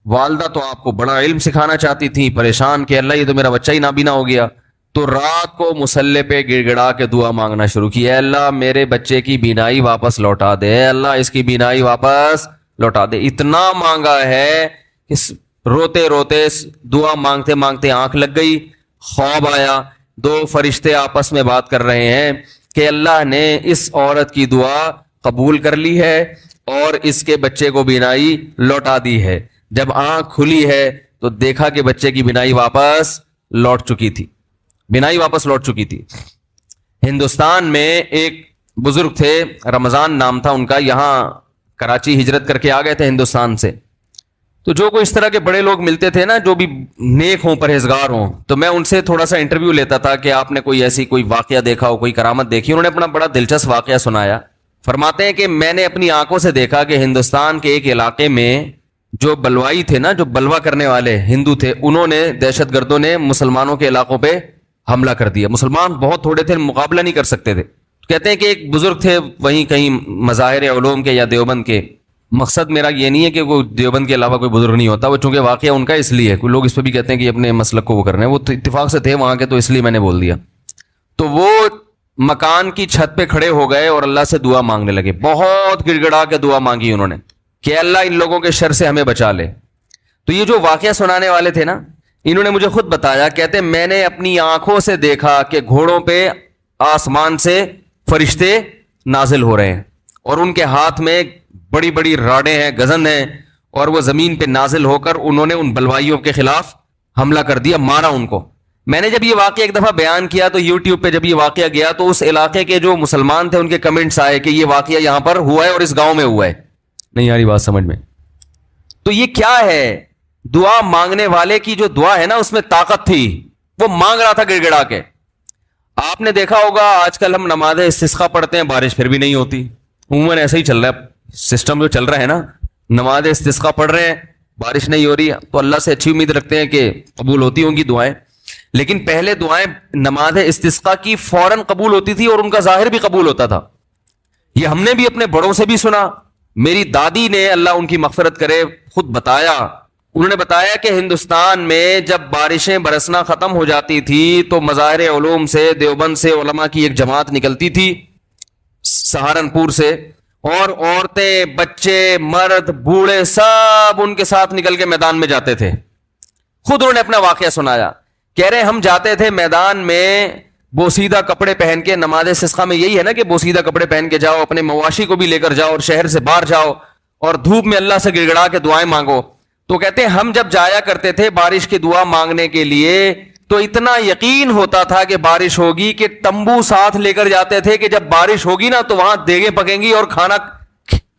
والدہ تو آپ کو بڑا علم سکھانا چاہتی تھی، پریشان کہ اللہ یہ تو میرا بچہ ہی نابینا ہو گیا. تو رات کو مصلے پہ گڑ گڑا کے دعا مانگنا شروع کی، اے اللہ میرے بچے کی بینائی واپس لوٹا دے، اے اللہ اس کی بینائی واپس لوٹا دے. اتنا مانگا ہے کہ روتے روتے دعا مانگتے مانگتے آنکھ لگ گئی، خواب آیا. دو فرشتے آپس میں بات کر رہے ہیں کہ اللہ نے اس عورت کی دعا قبول کر لی ہے اور اس کے بچے کو بینائی لوٹا دی ہے. جب آنکھ کھلی ہے تو دیکھا کہ بچے کی بینائی واپس لوٹ چکی تھی، بینائی واپس لوٹ چکی تھی. ہندوستان میں ایک بزرگ تھے، رمضان نام تھا ان کا، یہاں کراچی ہجرت کر کے آ گئے تھے ہندوستان سے. تو جو کوئی اس طرح کے بڑے لوگ ملتے تھے نا جو بھی نیک ہوں پرہیزگار ہوں، تو میں ان سے تھوڑا سا انٹرویو لیتا تھا کہ آپ نے کوئی ایسی کوئی واقعہ دیکھا ہو، کوئی کرامت دیکھی. انہوں نے اپنا بڑا دلچسپ واقعہ سنایا. فرماتے ہیں کہ میں نے اپنی آنکھوں سے دیکھا کہ ہندوستان کے ایک علاقے میں جو بلوائی تھے نا، جو بلوا کرنے والے ہندو تھے، انہوں نے دہشت گردوں نے مسلمانوں کے علاقوں پہ حملہ کر دیا. مسلمان بہت تھوڑے تھے، مقابلہ نہیں کر سکتے تھے. کہتے ہیں کہ ایک بزرگ تھے وہیں کہیں مظاہر علوم کے یا دیوبند کے. مقصد میرا یہ نہیں ہے کہ وہ دیوبند کے علاوہ کوئی بزرگ نہیں ہوتا، وہ چونکہ واقعہ ان کا اس لیے کوئی لوگ اس پہ بھی کہتے ہیں کہ اپنے مسلک کو وہ کرنے، وہ اتفاق سے تھے وہاں کے، تو اس لیے میں نے بول دیا. تو وہ مکان کی چھت پہ کھڑے ہو گئے اور اللہ سے دعا مانگنے لگے. بہت گڑ گڑا کے دعا مانگی انہوں نے کہ اللہ ان لوگوں کے شر سے ہمیں بچا لے. تو یہ جو واقعہ سنانے والے تھے نا، انہوں نے مجھے خود بتایا، کہتے میں نے اپنی آنکھوں سے دیکھا کہ گھوڑوں پہ آسمان سے فرشتے نازل ہو رہے ہیں اور ان کے ہاتھ میں بڑی بڑی راڑیں ہیں، گزن ہیں، اور وہ زمین پہ نازل ہو کر انہوں نے ان بلوائیوں کے خلاف حملہ کر دیا، مارا ان کو. میں نے جب یہ واقعہ ایک دفعہ بیان کیا تو یوٹیوب پہ جب یہ واقعہ گیا تو اس علاقے کے جو مسلمان تھے ان کے کمنٹس آئے کہ یہ واقعہ یہاں پر ہوا ہے اور اس گاؤں میں ہوا ہے. نہیں آ رہی بات سمجھ میں؟ تو یہ کیا ہے؟ دعا مانگنے والے کی جو دعا ہے نا اس میں طاقت تھی، وہ مانگ رہا تھا گڑ گڑا کے. آپ نے دیکھا ہوگا آج کل ہم نماز استسقا پڑھتے ہیں، بارش پھر بھی نہیں ہوتی. عموماً ایسا ہی چل رہا ہے سسٹم جو چل رہا ہے نا، نماز استسقا پڑھ رہے ہیں، بارش نہیں ہو رہی، تو اللہ سے اچھی امید رکھتے ہیں کہ قبول ہوتی ہوں گی دعائیں. لیکن پہلے دعائیں نماز استسقا کی فوراً قبول ہوتی تھی اور ان کا ظاہر بھی قبول ہوتا تھا. یہ ہم نے بھی اپنے بڑوں سے بھی سنا. میری دادی نے اللہ ان کی مغفرت کرے خود بتایا، انہوں نے بتایا کہ ہندوستان میں جب بارشیں برسنا ختم ہو جاتی تھی تو مظاہر علوم سے دیوبند سے علماء کی ایک جماعت نکلتی تھی سہارنپور سے، اور عورتیں بچے مرد بوڑھے سب ان کے ساتھ نکل کے میدان میں جاتے تھے. خود انہوں نے اپنا واقعہ سنایا، کہہ رہے ہم جاتے تھے میدان میں بوسیدہ کپڑے پہن کے. نماز استسقا میں یہی ہے نا کہ بوسیدہ کپڑے پہن کے جاؤ، اپنے مواشی کو بھی لے کر جاؤ اور شہر سے باہر جاؤ اور دھوپ میں اللہ سے گڑ گڑا کے دعائیں مانگو. تو کہتے ہیں ہم جب جایا کرتے تھے بارش کی دعا مانگنے کے لیے تو اتنا یقین ہوتا تھا کہ بارش ہوگی کہ تمبو ساتھ لے کر جاتے تھے کہ جب بارش ہوگی نا تو وہاں دیگیں پکیں گی اور کھانا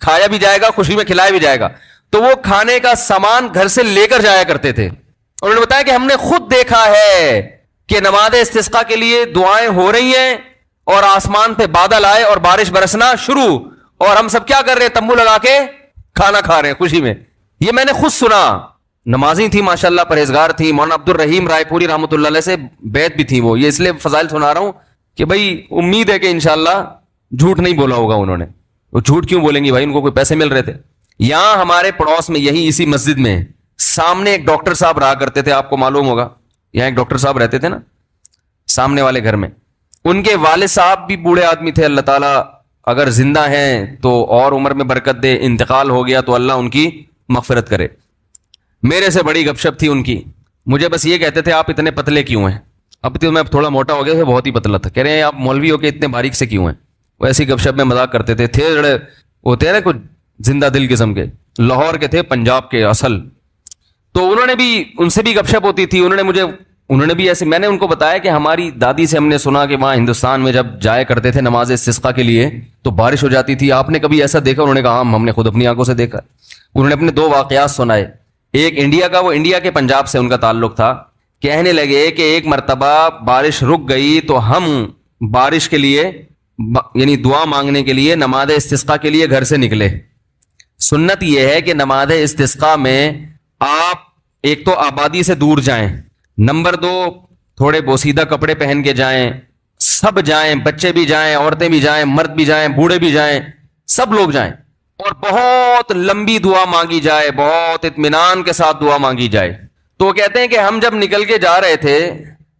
کھایا بھی جائے گا، خوشی میں کھلایا بھی جائے گا. تو وہ کھانے کا سامان گھر سے لے کر جایا کرتے تھے. اور انہوں نے بتایا کہ ہم نے خود دیکھا ہے کہ نماز استسقا کے لیے دعائیں ہو رہی ہیں اور آسمان پہ بادل آئے اور بارش برسنا شروع، اور ہم سب کیا کر رہے ہیں؟ تمبو لگا کے کھانا کھا رہے ہیں خوشی میں. یہ میں نے خود سنا. نمازی تھی ماشاءاللہ، پرہیزگار تھی. مولانا عبد الرحیم رائے پوری رحمۃ اللہ علیہ سے بیعت بھی تھی وہ. یہ اس لیے فضائل سنا رہا ہوں کہ بھائی امید ہے کہ انشاءاللہ جھوٹ نہیں بولا ہوگا انہوں نے. وہ جھوٹ کیوں بولیں گی بھائی, ان کو کوئی پیسے مل رہے تھے. یہاں ہمارے پڑوس میں یہی اسی مسجد میں سامنے ایک ڈاکٹر صاحب رہا کرتے تھے, آپ کو معلوم ہوگا, یہاں ایک ڈاکٹر صاحب رہتے تھے نا سامنے والے گھر میں. ان کے والد صاحب بھی بوڑھے آدمی تھے, اللہ تعالیٰ اگر زندہ ہیں تو اور عمر میں برکت دے, انتقال ہو گیا تو اللہ ان کی مغفرت کرے. میرے سے بڑی گپ شپ تھی ان کی, مجھے بس یہ کہتے تھے آپ اتنے پتلے کیوں ہیں. اب تو میں تھوڑا موٹا ہو گیا تھا, بہت ہی پتلا تھا. کہہ رہے ہیں آپ مولوی ہو کے اتنے باریک سے کیوں ہیں. وہ ایسی گپ شپ میں مذاق کرتے تھے. تھے جڑے ہوتے ہیں نا کچھ زندہ دل قسم کے, لاہور کے تھے, پنجاب کے اصل. تو انہوں نے بھی, ان سے بھی گپ شپ ہوتی تھی. انہوں نے بھی ایسے, میں نے ان کو بتایا کہ ہماری دادی سے ہم نے سنا کہ وہاں ہندوستان میں جب جایا کرتے تھے نماز استسقاء کے لیے تو بارش ہو جاتی تھی. آپ نے کبھی ایسا دیکھا؟ انہوں نے کہا ہم نے خود اپنی آنکھوں سے دیکھا. انہوں نے اپنے 2 واقعات سنائے. ایک انڈیا کا, وہ انڈیا کے پنجاب سے ان کا تعلق تھا. کہنے لگے کہ ایک مرتبہ بارش رک گئی تو ہم بارش کے لیے یعنی دعا مانگنے کے لیے نماز استسقاء کے لیے گھر سے نکلے. سنت یہ ہے کہ نماز استسقاء میں آپ ایک تو آبادی سے دور جائیں, نمبر 2 تھوڑے بوسیدہ کپڑے پہن کے جائیں, سب جائیں, بچے بھی جائیں, عورتیں بھی جائیں, مرد بھی جائیں, بوڑھے بھی جائیں, سب لوگ جائیں, اور بہت لمبی دعا مانگی جائے, بہت اطمینان کے ساتھ دعا مانگی جائے. تو کہتے ہیں کہ ہم جب نکل کے جا رہے تھے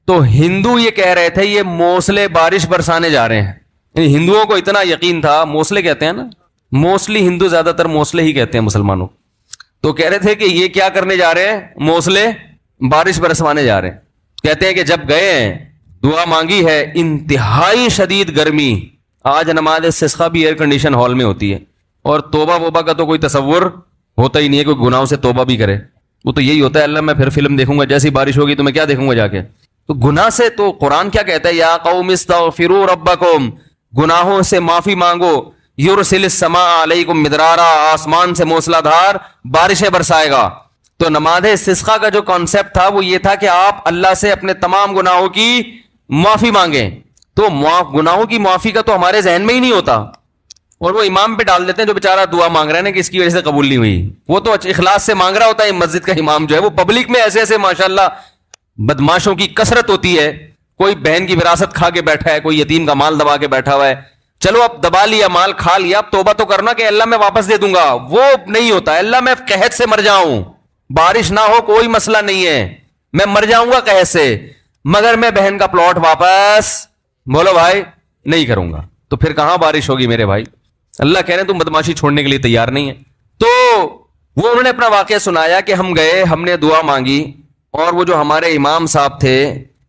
تو ہندو یہ کہہ رہے تھے یہ موسلے بارش برسانے جا رہے ہیں. یعنی ہندوؤں کو اتنا یقین تھا, موسلے کہتے ہیں نا, موسٹلی ہندو زیادہ تر موسلے ہی کہتے ہیں مسلمانوں. تو کہہ رہے تھے کہ یہ کیا کرنے جا رہے ہیں, موسلے بارش برسوانے جا رہے ہیں. کہتے ہیں کہ جب گئے ہیں دعا مانگی ہے, انتہائی شدید گرمی. آج نماز استسقاء بھی ایئر کنڈیشن ہال میں ہوتی ہے, اور توبہ ووبہ کا تو کوئی تصور ہوتا ہی نہیں ہے, کوئی گناہوں سے توبہ بھی کرے. وہ تو یہی ہوتا ہے, اللہ میں پھر فلم دیکھوں گا, جیسی بارش ہوگی تو میں کیا دیکھوں گا جا کے. تو گناہ سے تو قرآن کیا کہتا ہے, یا قوم استغفروا ربکم, گناہوں سے معافی مانگو, یرسل السماء علیکم مدرارا, آسمان سے موسلا دھار بارشیں برسائے گا. تو نماز استسقاء کا جو کانسیپٹ تھا وہ یہ تھا کہ آپ اللہ سے اپنے تمام گناہوں کی معافی مانگیں. تو گناہوں کی معافی کا تو ہمارے ذہن میں ہی نہیں ہوتا, اور وہ امام پہ ڈال دیتے ہیں جو بیچارہ دعا مانگ رہا ہے نا کہ اس کی وجہ سے قبول نہیں ہوئی. وہ تو اخلاص سے مانگ رہا ہوتا ہے. مسجد کا امام جو ہے وہ پبلک میں ایسے ایسے ماشاءاللہ بدماشوں کی کثرت ہوتی ہے. کوئی بہن کی وراثت کھا کے بیٹھا ہے, کوئی یتیم کا مال دبا کے بیٹھا ہوا ہے. چلو اب دبا لیا, مال کھا لیا, اب توبہ تو کرنا کہ اللہ میں واپس دے دوں گا. وہ نہیں ہوتا, اللہ میں قحط سے مر جاؤں, بارش نہ ہو کوئی مسئلہ نہیں ہے, میں مر جاؤں گا قحط سے, مگر میں بہن کا پلاٹ واپس بولو بھائی نہیں کروں گا. تو پھر کہاں بارش ہوگی میرے بھائی. اللہ کہہ رہے ہیں تم بدماشی چھوڑنے کے لیے تیار نہیں ہے. تو وہ انہوں نے اپنا واقعہ سنایا کہ ہم گئے, ہم نے دعا مانگی, اور وہ جو ہمارے امام صاحب تھے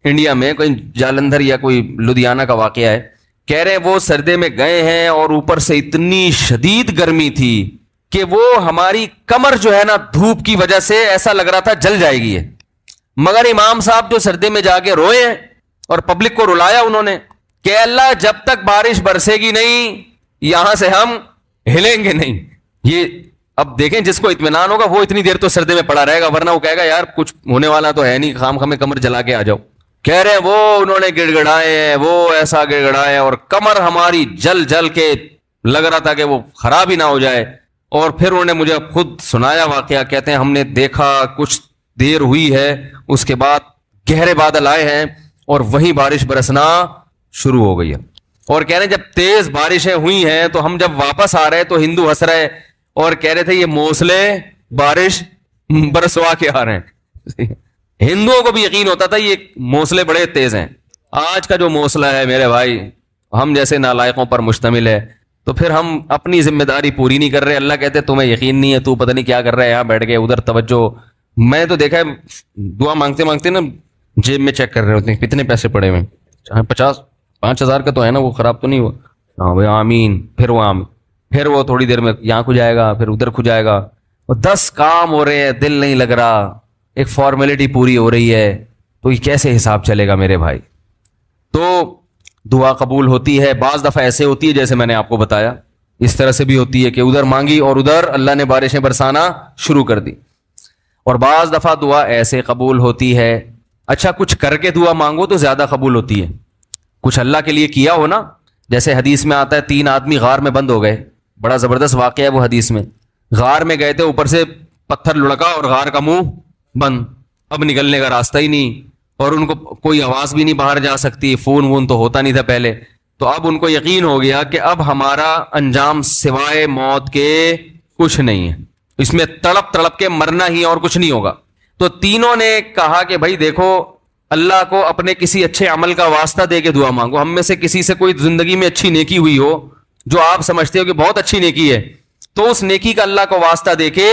انڈیا میں, کوئی جالندھر یا کوئی لدھیانہ کا واقعہ ہے, کہہ رہے ہیں وہ سردے میں گئے ہیں اور اوپر سے اتنی شدید گرمی تھی کہ وہ ہماری کمر جو ہے نا دھوپ کی وجہ سے ایسا لگ رہا تھا جل جائے گی. مگر امام صاحب جو سردے میں جا کے روئے ہیں اور پبلک کو رلایا انہوں نے کہ اللہ جب تک بارش برسے گی نہیں یہاں سے ہم ہلیں گے نہیں. یہ اب دیکھیں جس کو اطمینان ہوگا وہ اتنی دیر تو سردے میں پڑا رہے گا, ورنہ وہ کہے گا یار کچھ ہونے والا تو ہے نہیں, خام خامے کمر جلا کے آ جاؤ. کہہ رہے ہیں وہ انہوں نے گڑ گڑائے ہیں, وہ ایسا گڑ گڑائے اور کمر ہماری جل جل کے لگ رہا تھا کہ وہ خراب ہی نہ ہو جائے. اور پھر انہوں نے مجھے خود سنایا واقعہ, کہتے ہیں ہم نے دیکھا کچھ دیر ہوئی ہے, اس کے بعد گہرے بادل آئے ہیں اور وہیں بارش برسنا شروع ہو گئی ہے. اور کہہ رہے ہیں جب تیز بارشیں ہوئی ہیں تو ہم جب واپس آ رہے تو ہندو ہنس رہے اور کہہ رہے تھے یہ موسلے بارش برسوا کے آ رہے ہیں. ہندوؤں کو بھی یقین ہوتا تھا یہ موسلے بڑے تیز ہیں. آج کا جو موسلا ہے میرے بھائی ہم جیسے نالائقوں پر مشتمل ہے, تو پھر ہم اپنی ذمہ داری پوری نہیں کر رہے. اللہ کہتے تمہیں یقین نہیں ہے, تو پتہ نہیں کیا کر رہا ہے, یہاں بیٹھ گئے ادھر توجہ. میں تو دیکھا ہے دعا مانگتے مانگتے نا جیب میں چیک کر رہے ہوتے ہیں کتنے پیسے پڑے ہوئے, 5,000 کا تو ہے نا, وہ خراب تو نہیں ہوا. ہاں بھائی آمین, پھر وہ آمین, پھر وہ تھوڑی دیر میں یہاں کھو جائے گا, پھر ادھر کھو جائے گا. 10 کام ہو رہے ہیں, دل نہیں لگ رہا, ایک فارمیلٹی پوری ہو رہی ہے, تو یہ کیسے حساب چلے گا میرے بھائی. تو دعا قبول ہوتی ہے, بعض دفعہ ایسے ہوتی ہے جیسے میں نے آپ کو بتایا, اس طرح سے بھی ہوتی ہے کہ ادھر مانگی اور ادھر اللہ نے بارشیں برسانا شروع کر دی. اور بعض دفعہ دعا ایسے قبول ہوتی ہے, اچھا کچھ کر کے دعا مانگو تو زیادہ قبول ہوتی ہے. کچھ اللہ کے لیے کیا ہو نا, جیسے حدیث میں آتا ہے 3 آدمی غار میں بند ہو گئے, بڑا زبردست واقعہ ہے وہ حدیث میں. غار میں گئے تھے, اوپر سے پتھر لڑکا اور غار کا منہ بند, اب نکلنے کا راستہ ہی نہیں, اور ان کو کوئی آواز بھی نہیں باہر جا سکتی, فون وون تو ہوتا نہیں تھا پہلے. تو اب ان کو یقین ہو گیا کہ اب ہمارا انجام سوائے موت کے کچھ نہیں ہے، اس میں تڑپ تڑپ کے مرنا ہی اور کچھ نہیں ہوگا۔ تو تینوں نے کہا کہ بھائی دیکھو، اللہ کو اپنے کسی اچھے عمل کا واسطہ دے کے دعا مانگو۔ ہم میں سے کسی سے کوئی زندگی میں اچھی نیکی ہوئی ہو جو آپ سمجھتے ہو کہ بہت اچھی نیکی ہے، تو اس نیکی کا اللہ کو واسطہ دے کے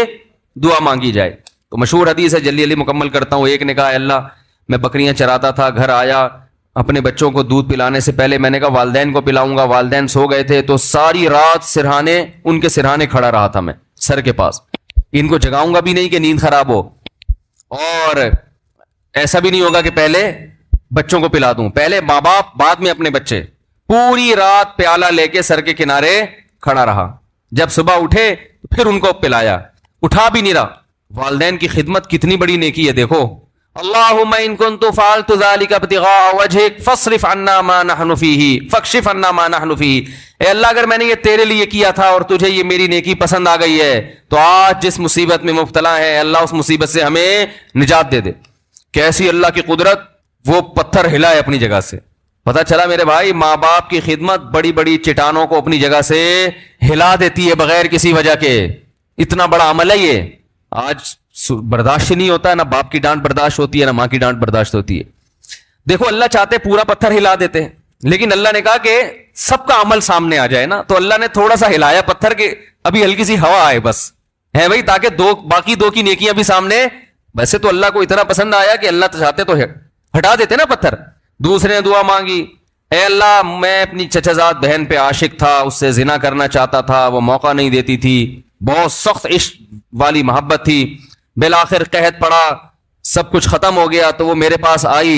دعا مانگی جائے۔ تو مشہور حدیث ہے، جلدی جلدی مکمل کرتا ہوں۔ ایک نے کہا، اللہ میں بکریاں چراتا تھا، گھر آیا، اپنے بچوں کو دودھ پلانے سے پہلے میں نے کہا والدین کو پلاؤں گا، والدین سو گئے تھے، تو ساری رات سرہانے ان کے سرہانے کھڑا رہا تھا میں سر کے پاس، ان کو جگاؤں گا بھی نہیں کہ نیند خراب ہو، اور ایسا بھی نہیں ہوگا کہ پہلے بچوں کو پلا دوں، پہلے ماں باپ بعد میں اپنے بچے۔ پوری رات پیالہ لے کے سر کے کنارے کھڑا رہا، جب صبح اٹھے پھر ان کو پلایا، اٹھا بھی نہیں رہا۔ والدین کی خدمت کتنی بڑی نیکی ہے دیکھو۔ اللہم ان کنت فعلت ذلک ابتغاء وجہک فاصرف عنا ما نحن فیہ فاکشف عنا ما نحن فیہ، اے اللہ اگر میں نے یہ تیرے لیے کیا تھا اور تجھے یہ میری نیکی پسند آ گئی ہے تو آج جس مصیبت میں مبتلا ہے اللہ اس مصیبت سے ہمیں نجات دے دے۔ کیسی اللہ کی قدرت، وہ پتھر ہلائے اپنی جگہ سے۔ پتہ چلا میرے بھائی، ماں باپ کی خدمت بڑی بڑی چٹانوں کو اپنی جگہ سے ہلا دیتی ہے بغیر کسی وجہ کے۔ اتنا بڑا عمل ہے یہ، آج برداشت نہیں ہوتا ہے، نہ باپ کی ڈانٹ برداشت ہوتی ہے نہ ماں کی ڈانٹ برداشت ہوتی ہے۔ دیکھو اللہ چاہتے پورا پتھر ہلا دیتے، لیکن اللہ نے کہا کہ سب کا عمل سامنے آ جائے نا، تو اللہ نے تھوڑا سا ہلایا پتھر کے ابھی ہلکی سی ہوا آئے بس، ہے بھائی، تاکہ باقی دو کی نیکیاں بھی سامنے۔ ویسے تو اللہ کو اتنا پسند آیا کہ اللہ چاہتے تو ہٹا دیتے نا پتھر۔ دوسرے نے دعا مانگی، اے اللہ میں اپنی چچا زاد بہن پہ عاشق تھا، اس سے زنا کرنا چاہتا تھا، وہ موقع نہیں دیتی تھی، بہت سخت عشق والی محبت تھی، بالآخر قحط پڑا، سب کچھ ختم ہو گیا، تو وہ میرے پاس آئی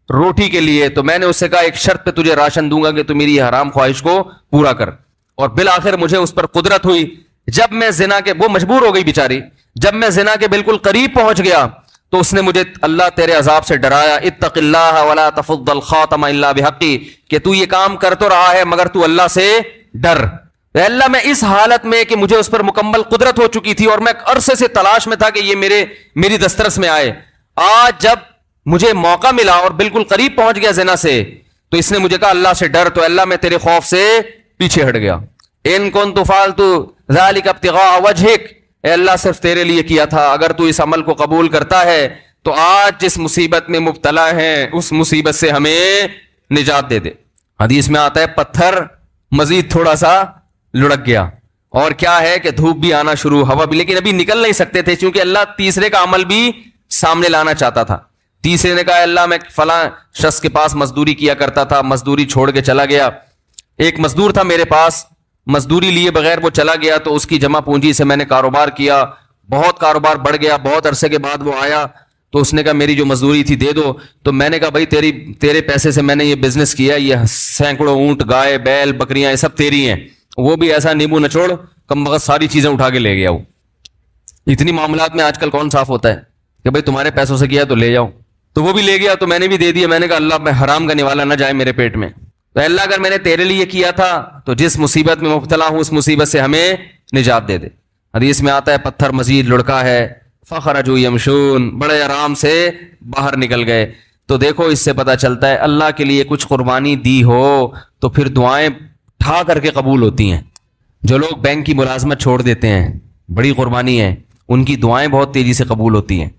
روٹی کے لیے، تو میں نے اس سے کہا ایک شرط پہ تجھے راشن دوں گا کہ تو میری یہ حرام خواہش کو پورا کر، اور بالآخر مجھے اس پر قدرت ہوئی۔ جب میں زنا کے، وہ مجبور ہو گئی بیچاری، جب میں زنا کے بالکل قریب پہنچ گیا تو اس نے مجھے اللہ تیرے عذاب سے ڈرایا، اتق اللہ ولا تفض الخاتم الا بحقی، کہ تو یہ کام کر تو رہا ہے مگر تو اللہ سے ڈر۔ اے اللہ میں اس حالت میں کہ مجھے اس پر مکمل قدرت ہو چکی تھی اور میں عرصے سے تلاش میں تھا کہ یہ میری دسترس میں آئے، آج جب مجھے موقع ملا اور بالکل قریب پہنچ گیا زنا سے، تو اس نے مجھے کہا اللہ سے ڈر، تو اللہ میں تیرے خوف سے پیچھے ہٹ گیا۔ ان کنت فعلت ذلک ابتغاء وجہک، اے اللہ صرف تیرے لیے کیا تھا، اگر تو اس عمل کو قبول کرتا ہے تو آج جس مصیبت میں مبتلا ہے اس مصیبت سے ہمیں نجات دے دے۔ حدیث میں آتا ہے پتھر مزید تھوڑا سا لڑک گیا، اور کیا ہے کہ دھوپ بھی آنا شروع، ہوا بھی، لیکن ابھی نکل نہیں سکتے تھے چونکہ اللہ تیسرے کا عمل بھی سامنے لانا چاہتا تھا۔ تیسرے نے کہا اللہ میں فلاں شخص کے پاس مزدوری کیا کرتا تھا، مزدوری چھوڑ کے چلا گیا، ایک مزدور تھا میرے پاس، مزدوری لیے بغیر وہ چلا گیا، تو اس کی جمع پونجی سے میں نے کاروبار کیا، بہت کاروبار بڑھ گیا، بہت عرصے کے بعد وہ آیا تو اس نے کہا میری جو مزدوری تھی دے دو، تو میں نے کہا بھائی تیرے پیسے سے میں نے یہ بزنس کیا، یہ سینکڑوں اونٹ، گائے، بیل، بکریاں، یہ سب تیری ہیں۔ وہ بھی ایسا نیبو نچوڑ کم وقت ساری چیزیں اٹھا کے لے گیا۔ وہ اتنی معاملات میں آج کل کون صاف ہوتا ہے کہ بھائی تمہارے پیسوں سے کیا تو لے جاؤ، تو وہ بھی لے گیا، تو میں نے بھی دے دیا۔ میں نے کہا اللہ میں حرام کا نوالا نہ جائے میرے پیٹ میں، تو اللہ اگر میں نے تیرے لیے کیا تھا تو جس مصیبت میں مبتلا ہوں اس مصیبت سے ہمیں نجات دے دے۔ حدیث میں آتا ہے پتھر مزید لڑکا ہے، فخرجوا یمشون، بڑے آرام سے باہر نکل گئے۔ تو دیکھو اس سے پتہ چلتا ہے اللہ کے لیے کچھ قربانی دی ہو تو پھر دعائیں ٹھا کر کے قبول ہوتی ہیں۔ جو لوگ بینک کی ملازمت چھوڑ دیتے ہیں، بڑی قربانی ہے، ان کی دعائیں بہت تیزی سے قبول ہوتی ہیں۔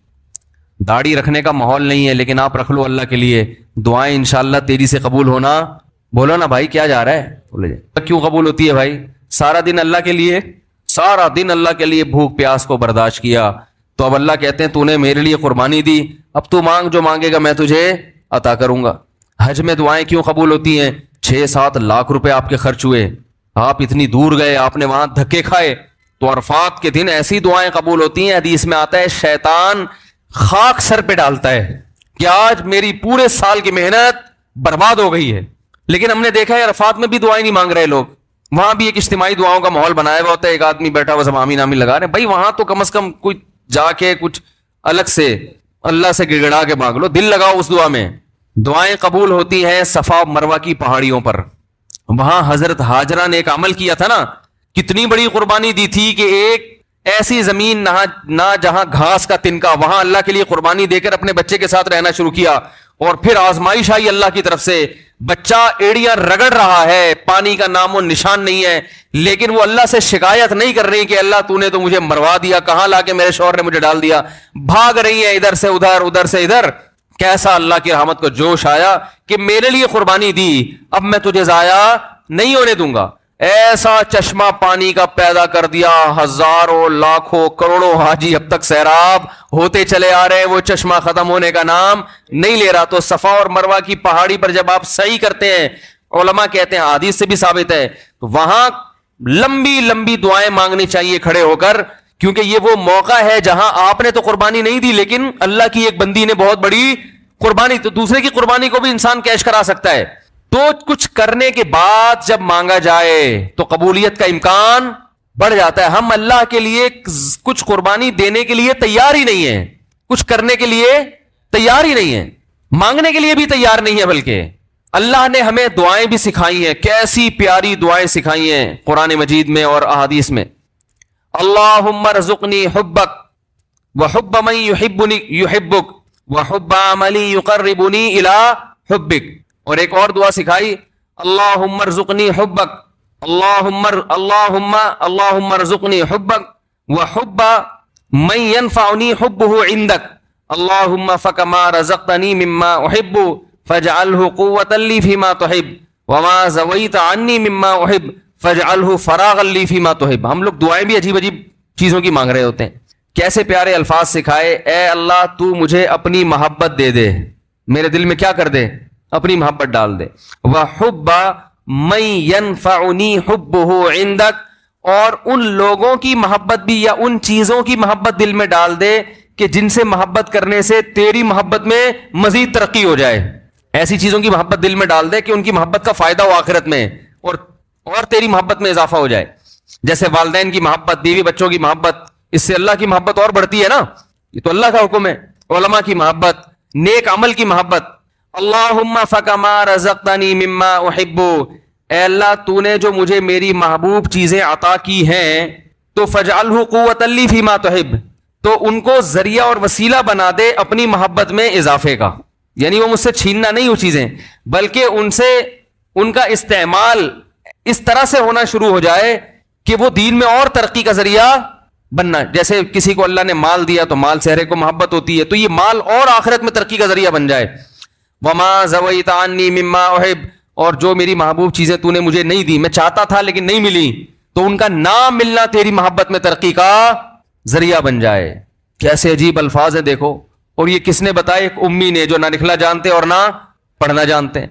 داڑھی رکھنے کا ماحول نہیں ہے لیکن آپ رکھ لو اللہ کے لیے، دعائیں انشاءاللہ تیزی سے قبول ہونا۔ بولو نا بھائی کیا جا رہا ہے، بولے کیوں قبول ہوتی ہے بھائی؟ سارا دن اللہ کے لیے، سارا دن اللہ کے لیے بھوک پیاس کو برداشت کیا، تو اب اللہ کہتے ہیں تو نے میرے لیے قربانی دی، اب تو مانگ، جو مانگے گا میں تجھے عطا کروں گا۔ حج میں دعائیں کیوں قبول ہوتی ہیں؟ 6-7 لاکھ روپے آپ کے خرچ ہوئے، آپ اتنی دور گئے، آپ نے وہاں دھکے کھائے، تو عرفات کے دن ایسی دعائیں قبول ہوتی ہیں۔ حدیث میں آتا ہے شیطان خاک سر پہ ڈالتا ہے کہ آج میری پورے سال کی محنت برباد ہو گئی ہے۔ لیکن ہم نے دیکھا ہے عرفات میں بھی دعائیں نہیں مانگ رہے لوگ، وہاں بھی ایک اجتماعی دعاؤں کا ماحول بنایا ہوا ہوتا ہے، ایک آدمی بیٹھا ہوا سب آمین آمین لگا رہے ہیں۔ بھائی وہاں تو کم از کم کوئی جا کے کچھ الگ سے اللہ سے گڑگڑا کے مانگ لو، دل لگاؤ اس دعا میں۔ دعائیں قبول ہوتی ہیں صفا مروہ کی پہاڑیوں پر، وہاں حضرت ہاجرہ نے ایک عمل کیا تھا نا، کتنی بڑی قربانی دی تھی کہ ایک ایسی زمین نہ جہاں گھاس کا تنکا، وہاں اللہ کے لیے قربانی دے کر اپنے بچے کے ساتھ رہنا شروع کیا، اور پھر آزمائش آئی اللہ کی طرف سے، بچہ ایڑیاں رگڑ رہا ہے, پانی کا نام و نشان نہیں ہے, لیکن وہ اللہ سے شکایت نہیں کر رہی کہ اللہ تو نے تو مجھے مروا دیا, کہاں لا کے میرے شوہر نے مجھے ڈال دیا, بھاگ رہی ہے ادھر سے ادھر ادھر سے ادھر. کیسا اللہ کی رحمت کو جوش آیا کہ میرے لیے قربانی دی, اب میں تجھے ضائع نہیں ہونے دوں گا. ایسا چشمہ پانی کا پیدا کر دیا, ہزاروں لاکھوں کروڑوں حاجی اب تک سیراب ہوتے چلے آ رہے, وہ چشمہ ختم ہونے کا نام نہیں لے رہا. تو صفا اور مروہ کی پہاڑی پر جب آپ سعی کرتے ہیں, علماء کہتے ہیں حدیث سے بھی ثابت ہے, تو وہاں لمبی لمبی دعائیں مانگنی چاہیے کھڑے ہو کر, کیونکہ یہ وہ موقع ہے جہاں آپ نے تو قربانی نہیں دی, لیکن اللہ کی ایک بندی نے بہت بڑی قربانی, تو دوسرے کی قربانی کو بھی انسان کیش کرا سکتا ہے. تو کچھ کرنے کے بعد جب مانگا جائے تو قبولیت کا امکان بڑھ جاتا ہے. ہم اللہ کے لیے کچھ قربانی دینے کے لیے تیار ہی نہیں ہے, کچھ کرنے کے لیے تیار ہی نہیں ہے, مانگنے کے لیے بھی تیار نہیں ہے. بلکہ اللہ نے ہمیں دعائیں بھی سکھائی ہیں, کیسی پیاری دعائیں سکھائی ہیں قرآن مجید میں اور احادیث میں. اللہم ارزقنی حبک وحب من یحبنی یحبک وحب عملی یقربنی الی حبک. اور ایک اور دعا سکھائی, اللہم ارزقنی حبک اللہم ارزقنی حبک وحب من ینفعنی حبہ عندک اللہم فکما رزقتنی مما احب فاجعلہ قوۃ لی فیما تحب وما زویت عنی مما احب فاجعلہ فراغا لی فیما تحب. ہم لوگ دعائیں بھی عجیب عجیب چیزوں کی مانگ رہے ہوتے ہیں. کیسے پیارے الفاظ سکھائے, اے اللہ تو مجھے اپنی محبت دے دے, میرے دل میں کیا کر دے, اپنی محبت ڈال دے. وحب من ینفعنی حبہ عندک, اور ان لوگوں کی محبت بھی یا ان چیزوں کی محبت دل میں ڈال دے کہ جن سے محبت کرنے سے تیری محبت میں مزید ترقی ہو جائے. ایسی چیزوں کی محبت دل میں ڈال دے کہ ان کی محبت کا فائدہ ہو آخرت میں, اور تیری محبت میں اضافہ ہو جائے. جیسے والدین کی محبت, بیوی بچوں کی محبت, اس سے اللہ کی محبت اور بڑھتی ہے نا, یہ تو اللہ کا حکم ہے. علماء کی محبت, نیک عمل کی محبت. اللہم فکما رزقتنی مما احب, اے اللہ تو نے جو مجھے میری محبوب چیزیں عطا کی ہیں تو فاجعلہ قوۃ لی فیما تحب, تو ان کو ذریعہ اور وسیلہ بنا دے اپنی محبت میں اضافے کا. یعنی وہ مجھ سے چھیننا نہیں وہ چیزیں, بلکہ ان سے ان کا استعمال اس طرح سے ہونا شروع ہو جائے کہ وہ دین میں اور ترقی کا ذریعہ بننا. جیسے کسی کو اللہ نے مال دیا تو مال سے ہر ایک کو محبت ہوتی ہے, تو یہ مال اور آخرت میں ترقی کا ذریعہ بن جائے. وما زویت عنی مما احب, اور جو میری محبوب چیزیں تو نے مجھے نہیں دی, میں چاہتا تھا لیکن نہیں ملی, تو ان کا نہ ملنا تیری محبت میں ترقی کا ذریعہ بن جائے. کیسے عجیب الفاظ ہیں دیکھو. اور یہ کس نے بتایا, ایک امی نے جو نہ لکھنا جانتے اور نہ پڑھنا جانتے ہیں.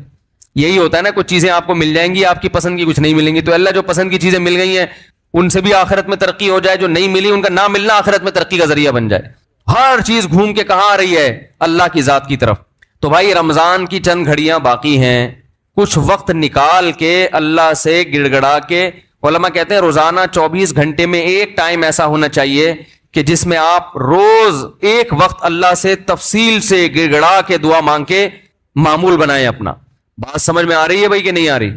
یہی ہوتا ہے نا, کچھ چیزیں آپ کو مل جائیں گی آپ کی پسند کی, کچھ نہیں ملیں گی. تو اللہ جو پسند کی چیزیں مل گئی ہیں ان سے بھی آخرت میں ترقی ہو جائے, جو نہیں ملی ان کا نہ ملنا آخرت میں ترقی کا ذریعہ بن جائے. ہر چیز گھوم کے کہاں آ رہی ہے, اللہ کی ذات کی طرف. تو بھائی رمضان کی چند گھڑیاں باقی ہیں, کچھ وقت نکال کے اللہ سے گڑ گڑا کے. علماء کہتے ہیں روزانہ 24 گھنٹے میں ایک ٹائم ایسا ہونا چاہیے کہ جس میں آپ روز ایک وقت اللہ سے تفصیل سے گڑ گڑا کے دعا مانگ کے معمول بنائیں اپنا. بات سمجھ میں آ رہی ہے بھائی کہ نہیں آ رہی؟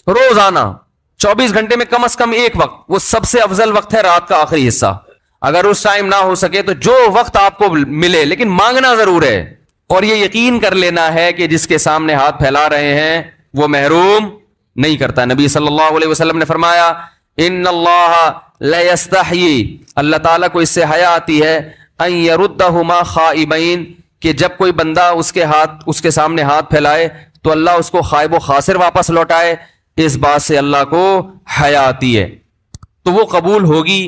روزانہ 24 گھنٹے میں کم از کم ایک وقت, وہ سب سے افضل وقت ہے رات کا آخری حصہ. اگر اس ٹائم نہ ہو سکے تو جو وقت آپ کو ملے, لیکن مانگنا ضرور ہے. اور یہ یقین کر لینا ہے کہ جس کے سامنے ہاتھ پھیلا رہے ہیں وہ محروم نہیں کرتا. نبی صلی اللہ علیہ وسلم نے فرمایا, ان اللہ لا یستحیی, اللہ تعالیٰ کو اس سے حیا آتی ہے, ان یردہما خائبین, کہ جب کوئی بندہ اس کے سامنے ہاتھ پھیلائے تو اللہ اس کو خائب و خاسر واپس لوٹائے. اس بات سے اللہ کو حیا آتی ہے, تو وہ قبول ہوگی